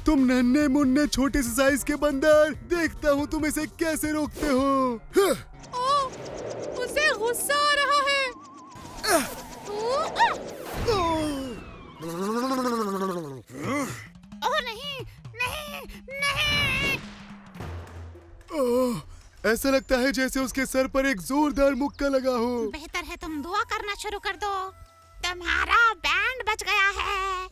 तुम नन्हे मुन्ने छोटे से साइज के बंदर, देखता हूँ तुम इसे कैसे रोकते हो। उसे गुस्सा आ रहा है। ओह नहीं, नहीं, नहीं। ऐसा लगता है जैसे उसके सर पर एक जोरदार मुक्का लगा हो। बेहतर है तुम दुआ करना शुरू कर दो। तुम्हारा बैंड बच गया है।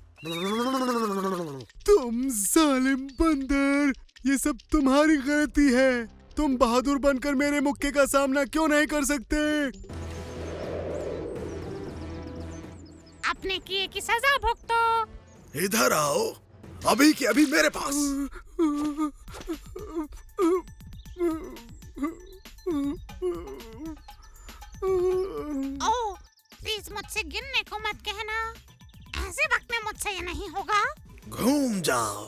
तुम जालिम बंदर, ये सब तुम्हारी गलती है। तुम बहादुर बनकर मेरे मुक्के का सामना क्यों नहीं कर सकते? अपने किए की सजा भुगतो। इधर आओ, अभी के अभी मेरे पास। ओह, प्लीज मुझसे गिनने को मत कहना। ऐसे वक्त में मुझसे ये नहीं होगा। घूम जाओ।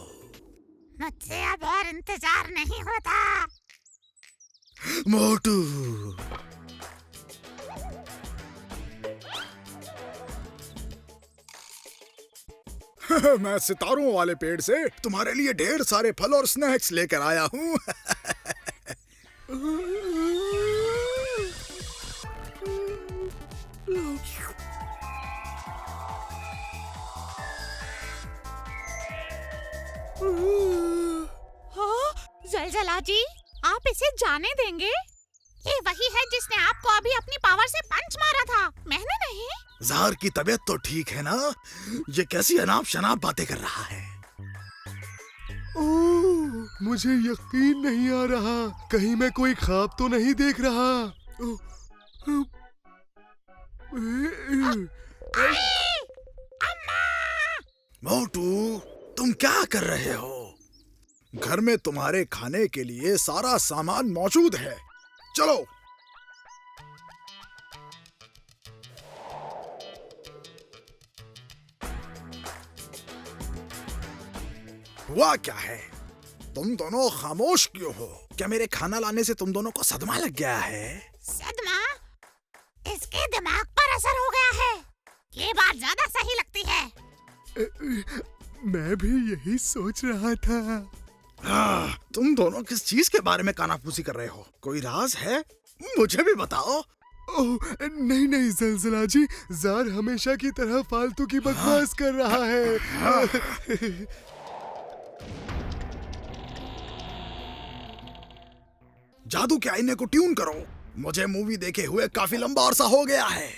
मुझसे अब और इंतजार नहीं होता। मोटू, मैं सितारों वाले पेड़ से तुम्हारे लिए ढेर सारे फल और स्नैक्स लेकर आया हूँ। हाँ, जलजला जी, आप इसे जाने देंगे? ये वही है जिसने आपको अभी अपनी पावर से पंच मारा था, मैंने नहीं। ज़ार की तबीयत तो ठीक है ना? ये कैसी अनाप शनाप बातें कर रहा है। ओह, मुझे यकीन नहीं आ रहा, कहीं मैं कोई ख्वाब तो नहीं देख रहा। मोटू, तुम क्या कर रहे हो? घर में तुम्हारे खाने के लिए सारा सामान मौजूद है, चलो। हुआ क्या है? तुम दोनों खामोश क्यों हो? क्या मेरे खाना लाने से तुम दोनों को सदमा लग गया है? सदमा? इसके दिमाग पर असर हो गया है। ये बात ज्यादा सही लगती है। मैं भी यही सोच रहा था। तुम दोनों किस चीज के बारे में कानाफूसी कर रहे हो? कोई राज है? मुझे भी बताओ। ओह, नहीं नहीं जलजला जी, ज़ार हमेशा की तरह फालतू की बकवास कर रहा है। जादू के आईने को ट्यून करो। मुझे मूवी देखे हुए काफी लंबा अरसा हो गया है।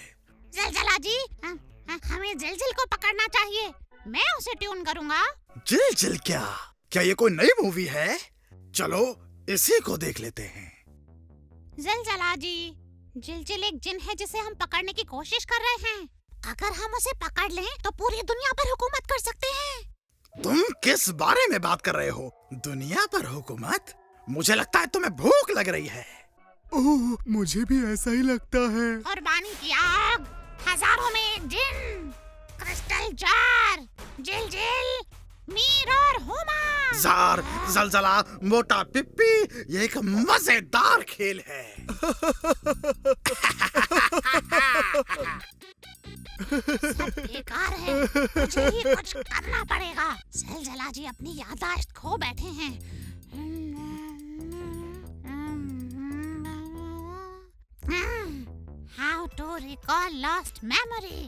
जलजला जी, हमें जिलजिल को पकड़ना चाहिए। मैं उसे ट्यून करूंगा। जिलजिल क्या? क्या ये कोई नई मूवी है? चलो इसी को देख लेते हैं। जलजला जी, जिलजिल एक जिन है जिसे हम पकड़ने की कोशिश कर रहे हैं। अगर हम उसे पकड़ लें तो पूरी दुनिया पर हुकूमत कर सकते हैं। तुम किस बारे में बात कर रहे हो? दुनिया पर हुकूमत? मुझे लगता है तुम्हें भूख लग रही है। ओह, मुझे भी ऐसा ही लगता है। कुर्बानी की आग, हजारों में एक जिन, क्रिस्टल जार, जिल, मीर और हुमा। जार, जलजला, मोटा पिप्पी, ये एक मजेदार खेल है। सब बेकार है, मुझे ही कुछ करना पड़ेगा। जलजला जी अपनी याददाश्त खो बैठे हैं। How to recall lost memory?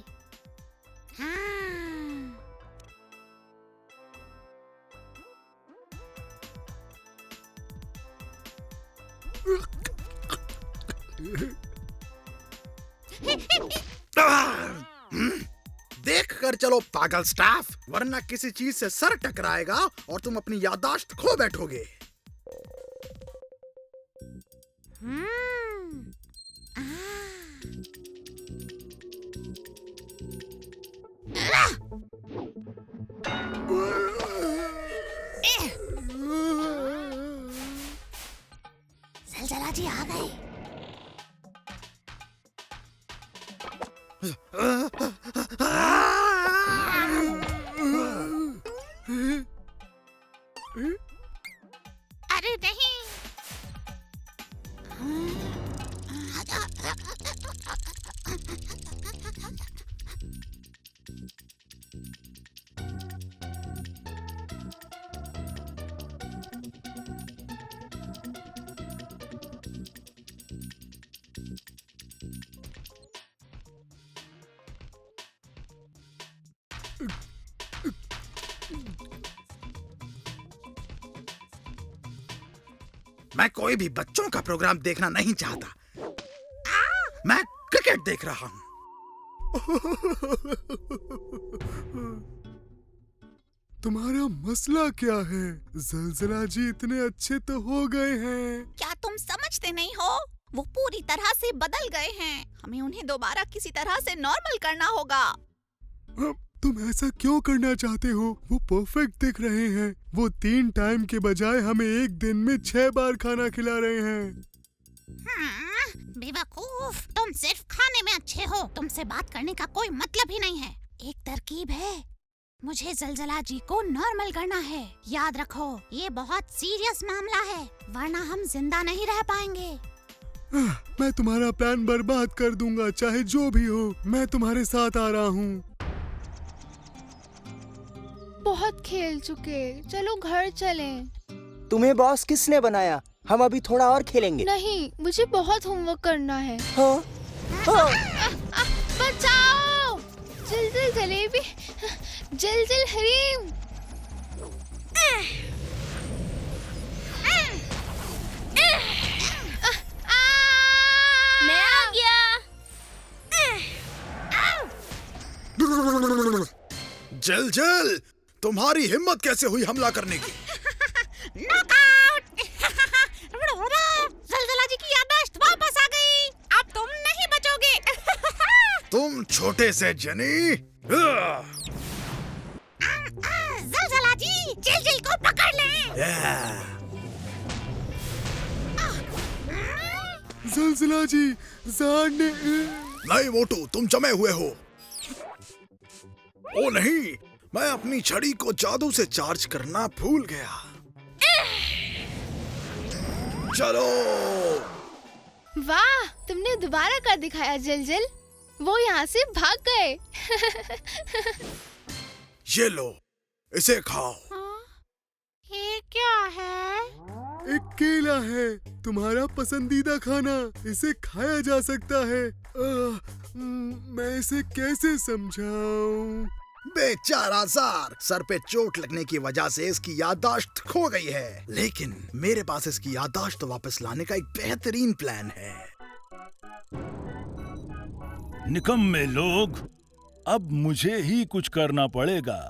देख कर चलो पागल स्टाफ, वरना किसी चीज से सर टकराएगा और तुम अपनी याददाश्त खो बैठोगे। जलजला जी आ गए। अरे नहीं। मैं कोई भी बच्चों का प्रोग्राम देखना नहीं चाहता। मैं क्रिकेट देख रहा हूँ। तुम्हारा मसला क्या है? जलजला जी इतने अच्छे तो हो गए हैं। क्या तुम समझते नहीं हो? वो पूरी तरह से बदल गए हैं। हमें उन्हें दोबारा किसी तरह से नॉर्मल करना होगा। तुम ऐसा क्यों करना चाहते हो? वो परफेक्ट दिख रहे हैं। वो 3 टाइम के बजाय हमें एक दिन में 6 बार खाना खिला रहे हैं। बेवकूफ, तुम सिर्फ खाने में अच्छे हो। तुमसे बात करने का कोई मतलब ही नहीं है। एक तरकीब है, मुझे जलजला जी को नॉर्मल करना है। याद रखो, ये बहुत सीरियस मामला है, वरना हम जिंदा नहीं रह पाएंगे। मैं तुम्हारा प्लान बर्बाद कर दूंगा, चाहे जो भी हो। मैं तुम्हारे साथ आ रहा हूँ। बहुत खेल चुके, चलो घर चलें। तुम्हें बॉस किसने बनाया? हम अभी थोड़ा और खेलेंगे। नहीं, मुझे बहुत होमवर्क करना है। हाँ? हाँ? बचाओ! जिल जलेबी, जिल हरीम। मैं आ गया। जल, तुम्हारी हिम्मत कैसे हुई हमला करने की? नॉकआउट! जलजला जी की याददाश्त वापस आ गई। अब तुम नहीं बचोगे। तुम छोटे से जनी। जलजला जी, जिल को पकड़ लें। जलजला जी, ज़ार ने... नहीं मोटू, तुम जमे हुए हो। ओ नहीं, मैं अपनी छड़ी को जादू से चार्ज करना भूल गया। चलो। वाह, तुमने दोबारा कर दिखाया जिल। वो यहाँ से भाग गए। ये लो, इसे खाओ। ये क्या है? एक केला है, तुम्हारा पसंदीदा खाना। इसे खाया जा सकता है। मैं इसे कैसे समझाऊं? बेचारा जार, सर पे चोट लगने की वजह से इसकी याददाश्त खो गई है, लेकिन मेरे पास इसकी याददाश्त वापस लाने का एक बेहतरीन प्लान है। निकम्मे लोग, अब मुझे ही कुछ करना पड़ेगा।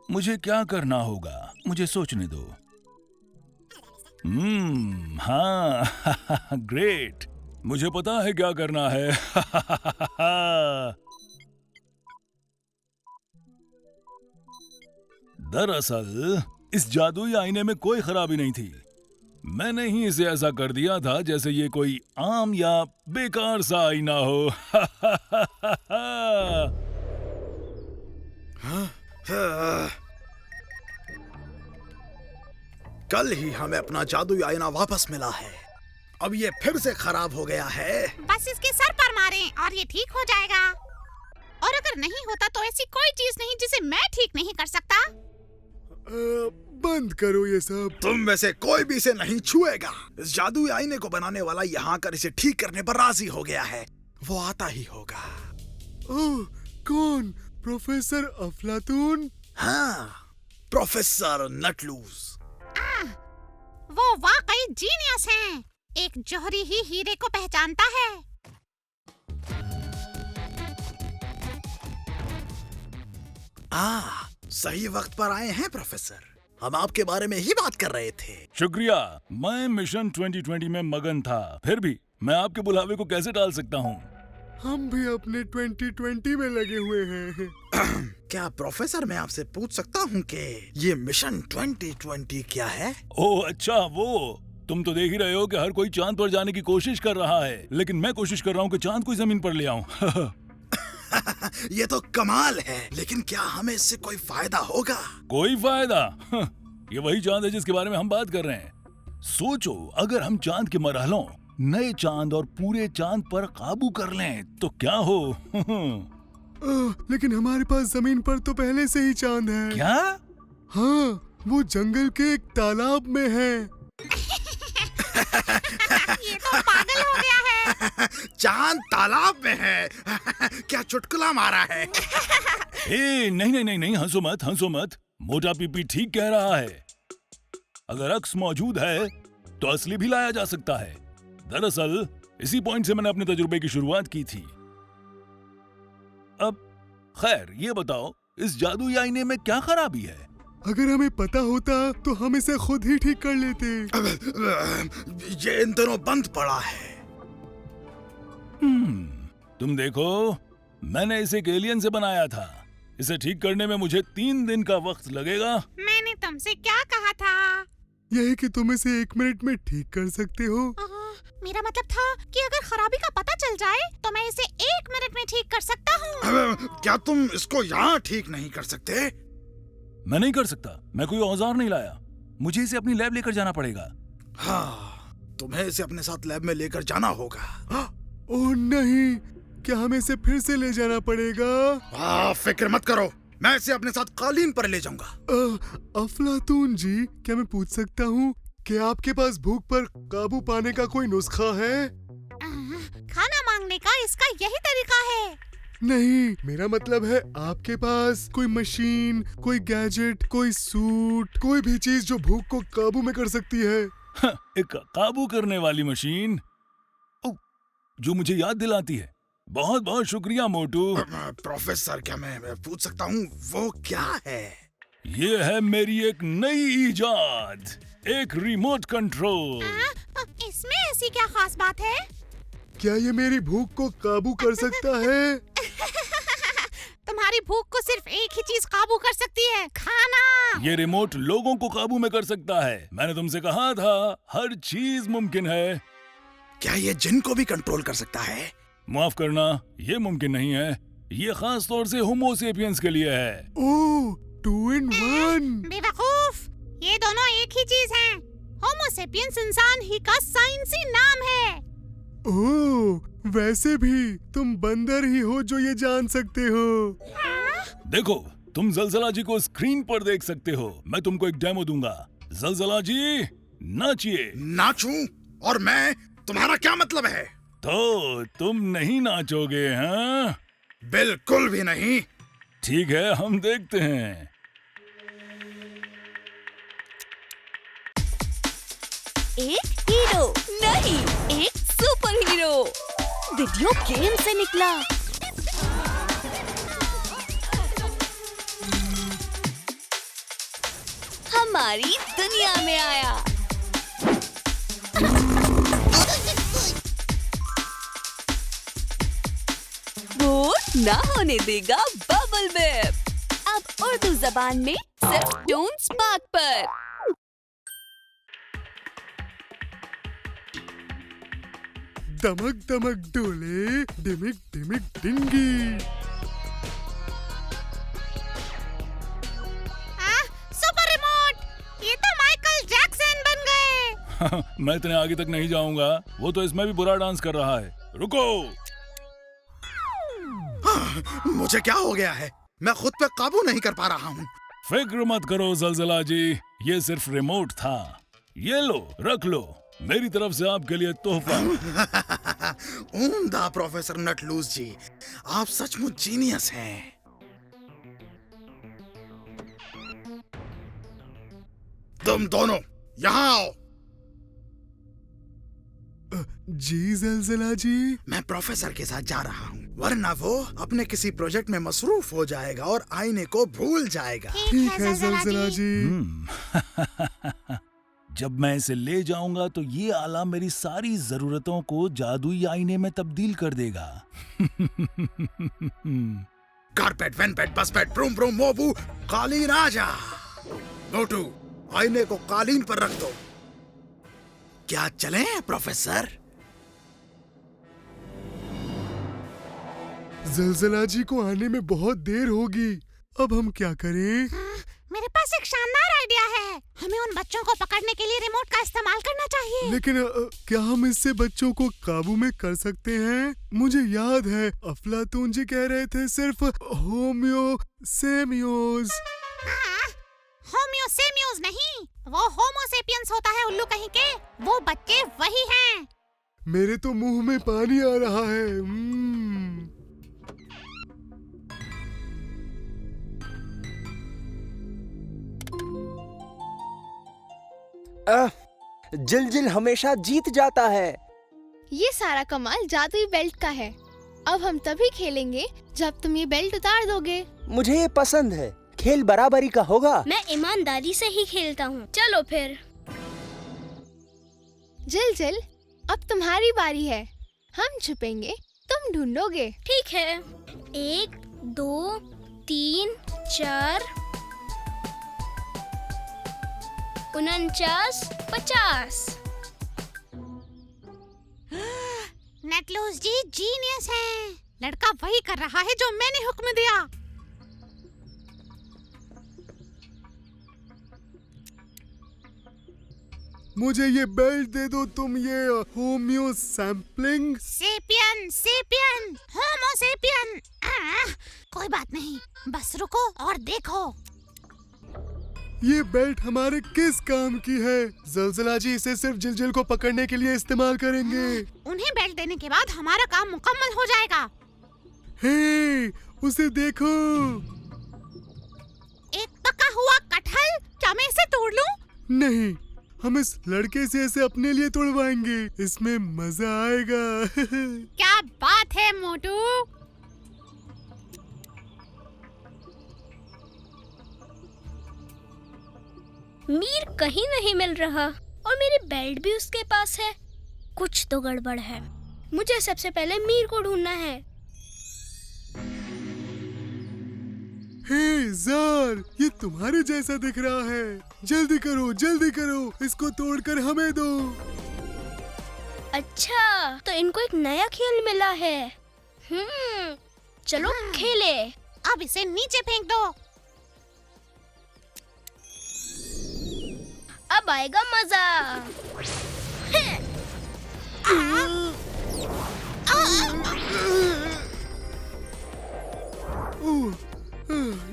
मुझे क्या करना होगा? मुझे सोचने दो। हाँ, ग्रेट। मुझे पता है क्या करना है। दरअसल इस जादुई आईने में कोई खराबी नहीं थी। मैंने ही इसे ऐसा कर दिया था जैसे ये कोई आम या बेकार सा आईना हो। कल ही हमें अपना जादुई आईना वापस मिला है, अब ये फिर से खराब हो गया है। बस इसके सर पर मारें और ये ठीक हो जाएगा। और अगर नहीं होता तो ऐसी कोई चीज नहीं जिसे मैं ठीक नहीं कर सकता। बंद करो ये सब। तुम में से कोई भी इसे नहीं छुएगा। इस जादुई आईने को बनाने वाला यहाँ कर इसे ठीक करने पर राजी हो गया है। वो आता ही होगा। ओह, कौन? प्रोफेसर अफलातून? हाँ, प्रोफेसर नटलूज। वो वाकई जीनियस हैं। एक जौहरी ही हीरे को पहचानता है। सही वक्त पर आए हैं प्रोफेसर। हम आपके बारे में ही बात कर रहे थे। शुक्रिया। मैं मिशन 2020 में मगन था, फिर भी मैं आपके बुलावे को कैसे टाल सकता हूँ? हम भी अपने 2020 में लगे हुए हैं। क्या प्रोफेसर मैं आपसे पूछ सकता हूँ कि ये मिशन 2020 क्या है? ओह अच्छा, वो तुम तो देख ही रहे हो कि हर कोई चांद पर जाने की कोशिश कर रहा है, लेकिन मैं कोशिश कर रहा हूँ कि चांद को जमीन पर ले आऊं। ये तो कमाल है, लेकिन क्या हमें इससे कोई फायदा होगा? कोई फायदा? ये वही चांद है जिसके बारे में हम बात कर रहे हैं। सोचो, अगर हम चांद के मरहलों, नए चांद और पूरे चांद पर काबू कर लें तो क्या हो? लेकिन हमारे पास जमीन पर तो पहले से ही चांद है। क्या? हाँ, वो जंगल के एक तालाब में है। ये तो पागल हो गया है। चांद तालाब में है। क्या चुटकुला मारा है? ए, नहीं, हंसो मत। मोटा पीपी ठीक कह रहा है। अगर अक्स मौजूद है तो असली भी लाया जा सकता है। दरअसल इसी पॉइंट से मैंने अपने तजुर्बे की शुरुआत की थी। अब खैर ये बताओ, इस जादुई आईने में क्या खराबी है? अगर हमें पता होता तो हम इसे खुद ही ठीक कर लेते। ये इन दिनों बंद पड़ा है। तुम देखो, मैंने इसे एक एलियन से बनाया था। इसे ठीक करने में मुझे 3 दिन का वक्त लगेगा। मैंने तुमसे क्या कहा था? यही कि तुम इसे 1 मिनट में ठीक कर सकते हो। मेरा मतलब था कि अगर खराबी का पता चल जाए तो मैं इसे 1 मिनट में ठीक कर सकता हूँ। क्या तुम इसको यहाँ ठीक नहीं कर सकते? मैं नहीं कर सकता। मैं कोई औजार नहीं लाया। मुझे इसे अपनी लैब लेकर जाना पड़ेगा। हाँ, तुम्हें इसे अपने साथ लैब में लेकर जाना होगा। ओह नहीं, क्या हमें इसे फिर से ले जाना पड़ेगा? फिक्र मत करो, मैं इसे अपने साथ कालीन पर ले जाऊंगा। अफलातून जी, क्या मैं पूछ सकता हूँ कि आपके पास भूख पर काबू पाने का कोई नुस्खा है? खाना मांगने का इसका यही तरीका है। नहीं, मेरा मतलब है आपके पास कोई मशीन, कोई गैजेट, कोई सूट, कोई भी चीज जो भूख को काबू में कर सकती है। एक काबू करने वाली मशीन जो मुझे याद दिलाती है। बहुत बहुत शुक्रिया मोटू। प्रोफेसर, क्या मैं पूछ सकता हूँ वो क्या है? ये है मेरी एक नई इजाद, एक रिमोट कंट्रोल। इसमें ऐसी क्या खास बात है? क्या ये मेरी भूख को काबू कर सकता है? तुम्हारी भूख को सिर्फ एक ही चीज काबू कर सकती है, खाना। ये रिमोट लोगों को काबू में कर सकता है। मैंने तुमसे कहा था, हर चीज मुमकिन है। क्या ये जिन को भी कंट्रोल कर सकता है? माफ करना, ये मुमकिन नहीं है। ये खास तौर से होमो सेपियंस के लिए है। ओह, 2 in 1। बेवकूफ, ये दोनों एक ही चीज हैं। होमो सेपियंस इंसान ही का साइंसी नाम है। ओह, वैसे भी तुम बंदर ही हो जो ये जान सकते हो। देखो, तुम जलजला जी को स्क्रीन पर देख सकते हो। मैं तुमको एक डेमो दूंगा। जलजला जी, नाचिए। नाचूं? और मैं? तुम्हारा क्या मतलब है? तो तुम नहीं नाचोगे? हाँ, बिल्कुल भी नहीं। ठीक है, हम देखते हैं। एक हीरो नहीं, एक सुपर हीरो वीडियो गेम से निकला। हमारी दुनिया में आया। ना होने देगा बबल बैथ। अब उर्दू जबान में सिर्फ टून स्पार्क पर। दमक दमक डोले, डिमिक डिमिक डिंगी। सुपर रिमोट, ये तो माइकल जैक्सन बन गए। मैं इतने आगे तक नहीं जाऊंगा, वो तो इसमें भी बुरा डांस कर रहा है। रुको। मुझे क्या हो गया है? मैं खुद पे काबू नहीं कर पा रहा हूँ। फिक्र मत करो जलजला जी, ये सिर्फ रिमोट था। ये लो, रख लो, मेरी तरफ से आपके लिए तोहफा। उम्दा प्रोफेसर नटलूस जी, आप सचमुच जीनियस हैं। तुम दोनों यहाँ आओ। जी जलजला जी। मैं प्रोफेसर के साथ जा रहा हूँ, वरना वो अपने किसी प्रोजेक्ट में मसरूफ हो जाएगा और आईने को भूल जाएगा। ठीक है जलजला जी। जब मैं इसे ले जाऊंगा तो ये आला मेरी सारी जरूरतों को जादुई आईने में तब्दील कर देगा। कारपेट, वेनपेट, बसपेट, ब्रूम ब्रूम, मोबू, कालीन आजा। मोटू, आईने को कालीन पर रख दो। क्या चलें प्रोफेसर? जलजला जी को आने में बहुत देर होगी, अब हम क्या करें? मेरे पास एक शानदार आइडिया है। हमें उन बच्चों को पकड़ने के लिए रिमोट का इस्तेमाल करना चाहिए। लेकिन क्या हम इससे बच्चों को काबू में कर सकते हैं? मुझे याद है अफलातून जी कह रहे थे सिर्फ होम्यो सेमियोज। होम्यो सेमियोज नहीं, वो होमो सेपियंस होता है उल्लू कहीं के। वो बच्चे वही हैं। मेरे तो मुंह में पानी आ रहा है। जिलजिल हमेशा जीत जाता है। ये सारा कमाल जादुई बेल्ट का है। अब हम तभी खेलेंगे जब तुम ये बेल्ट उतार दोगे। मुझे ये पसंद है। खेल बराबरी का होगा। मैं ईमानदारी से ही खेलता हूँ। चलो फिर। जिलजिल, अब तुम्हारी बारी है। हम छुपेंगे, तुम ढूंढोगे। ठीक है। 1 2 3 4 49 50। नेटलूस जी जीनियस हैं। लड़का वही कर रहा है जो मैंने हुक्म दिया। मुझे ये बेल्ट दे दो तुम। ये होम्यो सैम्पलिंग सेपियन सेपियन होमो सेपियन। कोई बात नहीं, बस रुको और देखो। ये बेल्ट हमारे किस काम की है? जलजला जी इसे सिर्फ जिलजिल को पकड़ने के लिए इस्तेमाल करेंगे। उन्हें बेल्ट देने के बाद हमारा काम मुकम्मल हो जाएगा। हे, उसे देखो। एक पका हुआ कटहल। क्या मैं इसे तोड़ लूं? नहीं, हम इस लड़के से इसे अपने लिए तोड़वाएंगे। इसमें मजा आएगा। क्या बात है मोटू। मीर कहीं नहीं मिल रहा और मेरी बेल्ट भी उसके पास है। कुछ तो गड़बड़ है। मुझे सबसे पहले मीर को ढूंढना है। हे जार, ये तुम्हारे जैसा दिख रहा है। जल्दी करो, जल्दी करो, इसको तोड़कर हमें दो। अच्छा, तो इनको एक नया खेल मिला है। चलो खेले। अब इसे नीचे फेंक दो। अब आएगा मजा।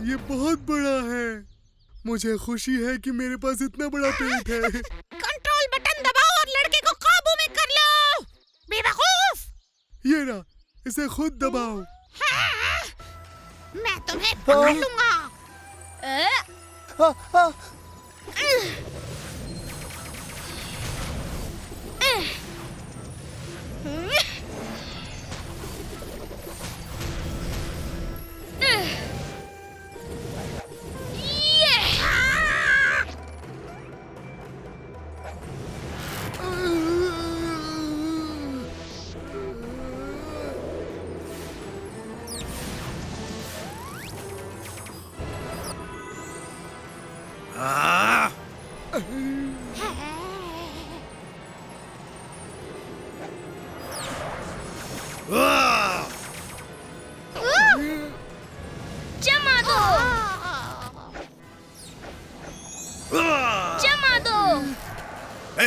ये बहुत बड़ा है। मुझे खुशी है कि मेरे पास इतना बड़ा पेट है। कंट्रोल बटन दबाओ और लड़के को काबू में कर लो। बेवकूफ। ये ना, इसे खुद दबाओ। मैं तुम्हें पकड़ लूंगा।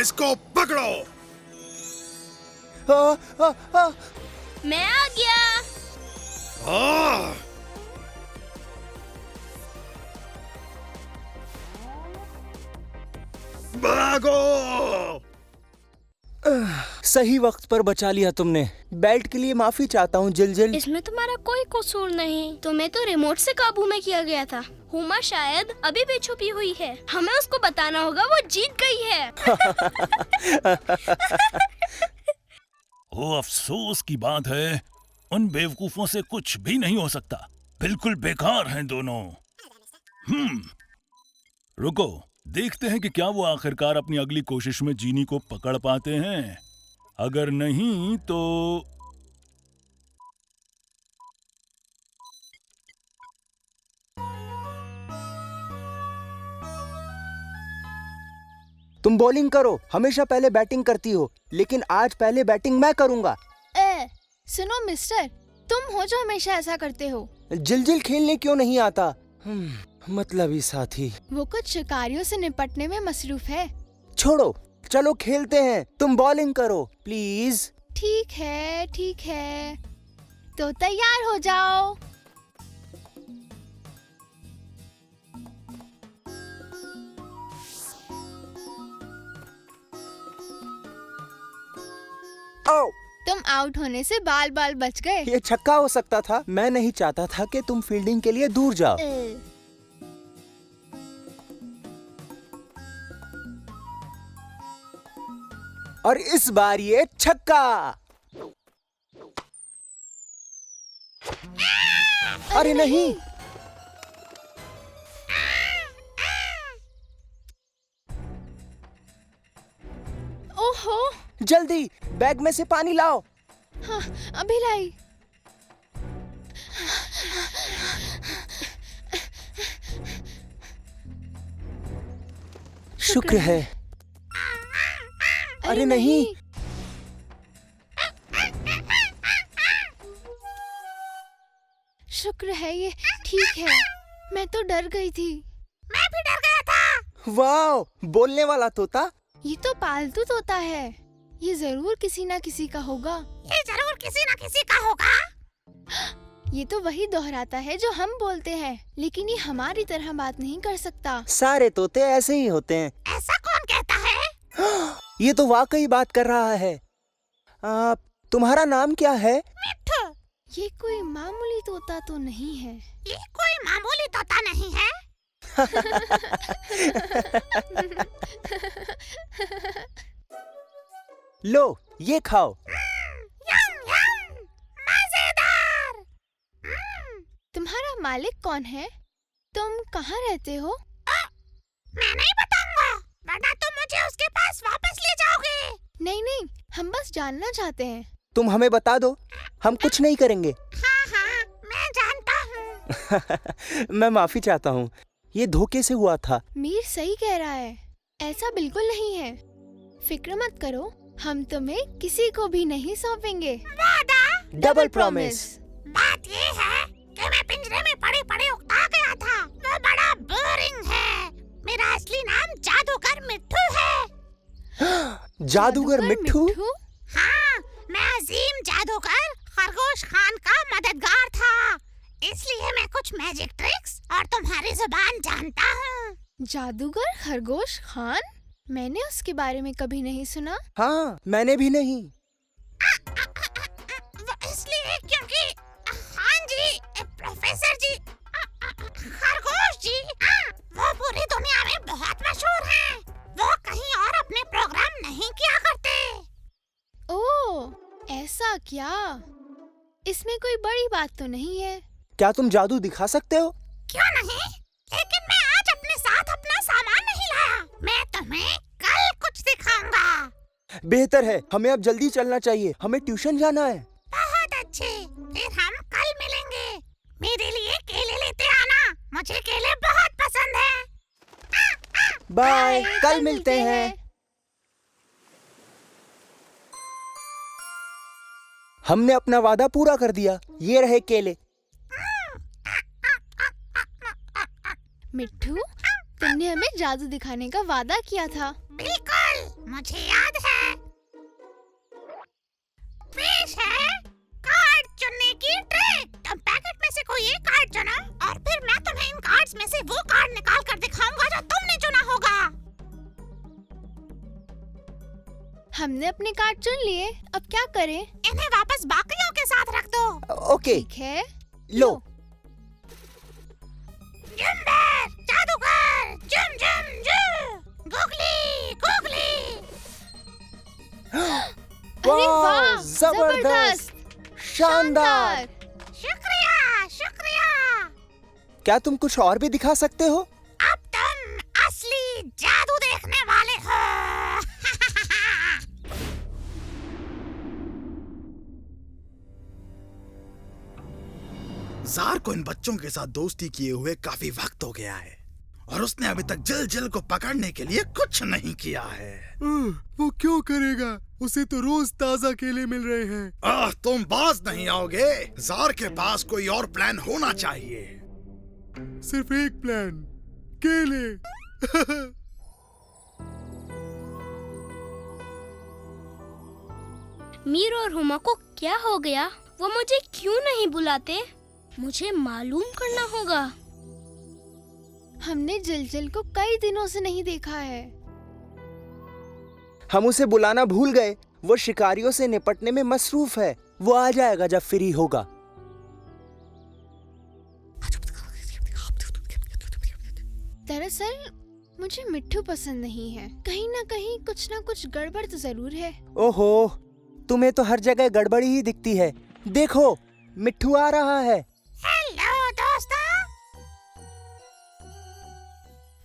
इसको पकड़ो। मैं आ गया। भागो। सही वक्त पर बचा लिया तुमने। बेल्ट के लिए माफी चाहता हूँ जिलजिल। इसमें तुम्हारा कोई कसूर नहीं, तुम्हें तो रिमोट से काबू में किया गया था। हुमा शायद अभी भी छुपी हुई है, हमें उसको बताना होगा वो जीत गई है। ओ अफसोस की बात है, उन बेवकूफों से कुछ भी नहीं हो सकता। बिल्कुल बेकार हैं दोनों। रुको, देखते हैं कि क्या वो आखिरकार अपनी अगली कोशिश में जीनी को पकड़ पाते हैं। अगर नहीं तो तुम बॉलिंग करो, हमेशा पहले बैटिंग करती हो, लेकिन आज पहले बैटिंग मैं करूंगा। सुनो मिस्टर, तुम हो जो हमेशा ऐसा करते हो। जिलजिल खेलने क्यों नहीं आता? मतलबी साथी। वो कुछ शिकारियों से निपटने में मसरूफ है। छोड़ो, चलो खेलते हैं। तुम बॉलिंग करो प्लीज। ठीक है, ठीक है, तो तैयार हो जाओ। आओ। तुम आउट होने से बाल बाल बच गए। ये छक्का हो सकता था। मैं नहीं चाहता था कि तुम फील्डिंग के लिए दूर जाओ। और इस बार ये छक्का। अरे नहीं। ओहो, जल्दी बैग में से पानी लाओ। हाँ, अभी लाई। शुक्र है। अरे नहीं। शुक्र है ये ठीक है। मैं तो डर गई थी। मैं भी डर गया था। वाह, बोलने वाला तोता। ये तो पालतू तोता है। ये जरूर किसी ना किसी का होगा। ये जरूर किसी ना किसी का होगा। ये तो वही दोहराता है जो हम बोलते हैं, लेकिन ये हमारी तरह बात नहीं कर सकता। सारे तोते ऐसे ही होते हैं। ऐसा कौन कहता है? ये तो वाकई बात कर रहा है। तुम्हारा नाम क्या है? मिट्ठू। ये कोई मामूली तोता तो नहीं है। ये कोई मामूली तोता नहीं है। लो, ये खाओ। यम यम, मजेदार। तुम्हारा मालिक कौन है? तुम कहाँ रहते हो? मैं नहीं बताऊंगा, वरना तुम मुझे उसके पास वापस ले जाओगे। नहीं नहीं, हम बस जानना चाहते हैं। तुम हमें बता दो, हम कुछ नहीं करेंगे। हाँ हाँ, मैं जानता हूँ। मैं माफी चाहता हूँ, ये धोखे से हुआ था। मीर सही कह रहा है, ऐसा बिल्कुल नहीं है। फिक्र मत करो, हम तुम्हें किसी को भी नहीं सौंपेंगे। वादा? Double promise. बात ये है कि मैं पिंजरे में पड़े पड़े उकता गया था। वो बड़ा बोरिंग है। मेरा असली नाम जादूगर मिट्ठू है। जादूगर मिट्ठू? हाँ, मैं अजीम जादूगर खरगोश खान का मददगार था, इसलिए मैं कुछ मैजिक ट्रिक्स और तुम्हारी जुबान जानता हूँ। जादूगर खरगोश खान? मैंने उसके बारे में कभी नहीं सुना। हाँ, मैंने भी नहीं। इसलिए क्योंकि खान जी, प्रोफेसर जी, खरगोश जी, वो पूरी दुनिया में बहुत मशहूर हैं। वो कहीं और अपने प्रोग्राम नहीं किया करते। ओह, ऐसा क्या? इसमें कोई बड़ी बात तो नहीं है। क्या तुम जादू दिखा सकते हो? क्यों नहीं? लेकिन मैं आज अपने साथ अपना सामान नहीं लाया। मैं तुम्हें कल कुछ दिखाऊंगा। बेहतर है, हमें अब जल्दी चलना चाहिए, हमें ट्यूशन जाना है। बहुत अच्छे, फिर हम कल मिलेंगे। मेरे लिए केले लेते आना, मुझे केले बहुत पसंद हैं। बाय, कल मिलते हैं। हमने अपना वादा पूरा कर दिया। ये रहे केले। मिट्ठू, तुमने हमें जादू दिखाने का वादा किया था। बिल्कुल। मुझे याद है। पेश है कार्ड चुनने की ट्रिक। तुम पैकेट में से कोई एक कार्ड चुनो और फिर मैं तुम्हें इन कार्ड्स में से वो कार्ड निकाल कर दिखाऊंगा जो तुमने चुना होगा। हमने अपने कार्ड चुन लिए, अब क्या करें? इन्हें वापस बाकियों के साथ रख दो। ओके, ठीक है, लो। जुम्बर, जादूगर, जुम जुम जू, गुगली गुगली। अरे वाह, जबरदस्त, शानदार। शुक्रिया शुक्रिया। क्या तुम कुछ और भी दिखा सकते हो? अब तुम असली जादू देखने वाले हो। जार को इन बच्चों के साथ दोस्ती किए हुए काफी वक्त हो गया है और उसने अभी तक जिल को पकड़ने के लिए कुछ नहीं किया है। वो क्यों करेगा? उसे तो रोज ताजा केले मिल रहे हैं। तुम बाज नहीं आओगे। जार के पास कोई और प्लान होना चाहिए। सिर्फ एक प्लान, केले। मीर और हुमा को क्या हो गया? वो मुझे क्यों नहीं बुलाते? मुझे मालूम करना होगा। हमने जिल को कई दिनों से नहीं देखा है। हम उसे बुलाना भूल गए। वो शिकारियों से निपटने में मसरूफ है। वो आ जाएगा जब फ्री होगा। दरअसल मुझे मिट्ठू पसंद नहीं है। कहीं ना कहीं कुछ ना कुछ गड़बड़ तो जरूर है। ओहो, तुम्हें तो हर जगह गड़बड़ी ही दिखती है। देखो, मिट्ठू आ रहा है। हेलो दोस्तों।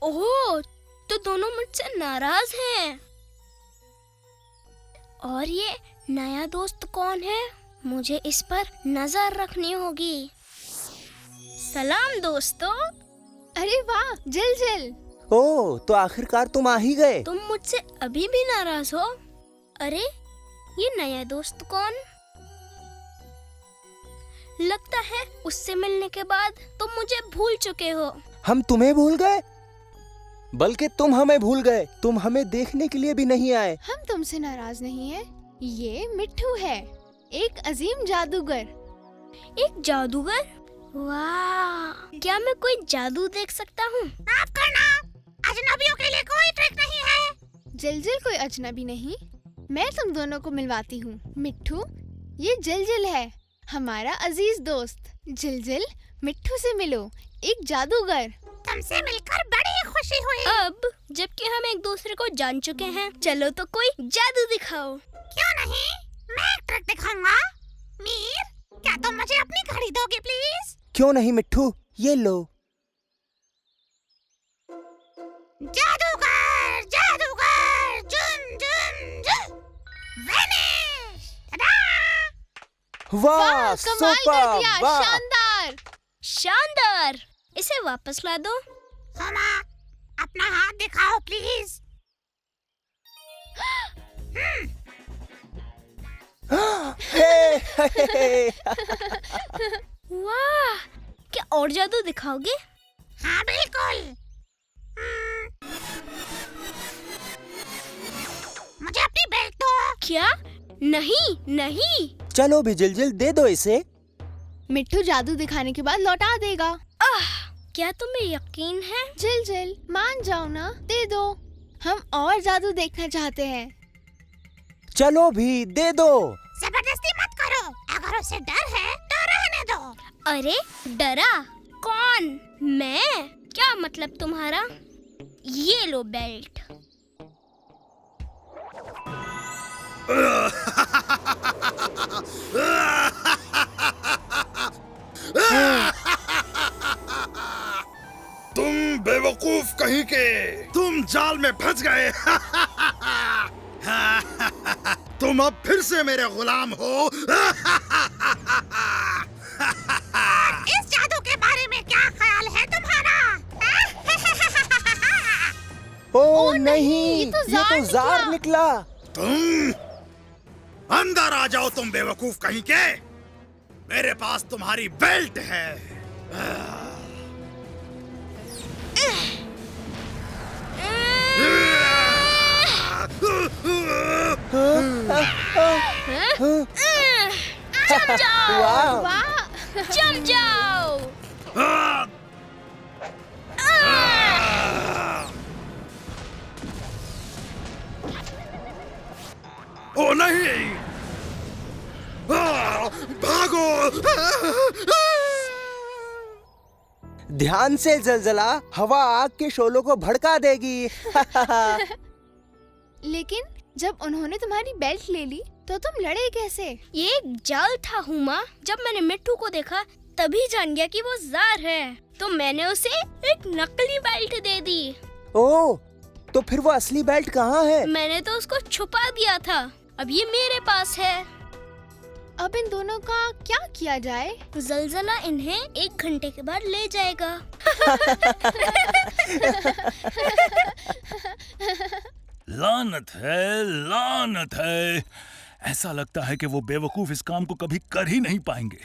ओह, तो दोनों मुझसे नाराज हैं। और ये नया दोस्त कौन है? मुझे इस पर नजर रखनी होगी। सलाम दोस्तों। अरे वाह, जिल। ओह, तो आखिरकार तुम आ ही गए। तुम मुझसे अभी भी नाराज हो? अरे, ये नया दोस्त कौन? लगता है उससे मिलने के बाद तुम मुझे भूल चुके हो। हम तुम्हें भूल गए? बल्कि तुम हमें भूल गए। तुम हमें देखने के लिए भी नहीं आए। हम तुमसे नाराज नहीं है। ये मिट्ठू है, एक अजीम जादूगर। एक जादूगर? वाह, क्या मैं कोई जादू देख सकता हूँ? माफ करना, अजनबियों के लिए कोई ट्रिक नहीं है। जिल कोई अजनबी नहीं। मैं तुम दोनों को मिलवाती हूँ। मिट्ठू, ये जिल है, हमारा अजीज दोस्त। जिल, मिट्ठू से मिलो, एक जादूगर। तुमसे मिलकर बड़ी खुशी हुई। अब जबकि हम एक दूसरे को जान चुके हैं, चलो तो कोई जादू दिखाओ। क्यों नहीं, मैं एक ट्रिक दिखाऊंगा। मीर, क्या तुम मुझे अपनी घड़ी दोगे प्लीज? क्यों नहीं मिट्ठू, ये लो। जादूगर, जादूगर, जुम जुम जू, वेनिश। वाह, कमाल कर दिया, वाह। शानदार। इसे वापस ला दो। हुमा, अपना हाथ दिखाओ प्लीज। वाह, क्या और जादू दिखाओगे? हाँ बिल्कुल। मुझे अपनी बेल्ट दो। क्या? नहीं। चलो भी जिल, दे दो इसे। मिट्ठू जादू दिखाने के बाद लौटा देगा। क्या तुम्हें यकीन है? जिल, मान जाओ ना, दे दो। हम और जादू देखना चाहते हैं। चलो भी, दे दो। जबरदस्ती मत करो। अगर उसे डर है तो रहने दो। अरे, डरा? कौन? मैं? क्या मतलब तुम्हारा? ये लो बेल्ट। तुम बेवकूफ कहीं के, तुम जाल में फंस गए। तुम अब फिर से मेरे गुलाम हो। इस जादू के बारे में क्या ख्याल है तुम्हारा? ओ नहीं, ये तो जार निकला। तुम अंदर आ जाओ, तुम बेवकूफ कहीं के। मेरे पास तुम्हारी बेल्ट है। जम जाओ, वाह! वाह! जम जाओ। ओ नहीं! भागो! ध्यान से जलजला, हवा आग के शोलों को भड़का देगी। लेकिन जब उन्होंने तुम्हारी बेल्ट ले ली तो तुम लड़े कैसे? ये एक जाल था हुमा। जब मैंने मिट्टू को देखा तभी जान गया कि वो जार है, तो मैंने उसे एक नकली बेल्ट दे दी। ओह, तो फिर वो असली बेल्ट कहाँ है? मैंने तो उसको छुपा दिया था, अब ये मेरे पास है। अब इन दोनों का क्या किया जाए? जलजला इन्हें 1 घंटे के बाद ले जाएगा। लानत है, लानत है। ऐसा लगता है कि वो बेवकूफ इस काम को कभी कर ही नहीं पाएंगे।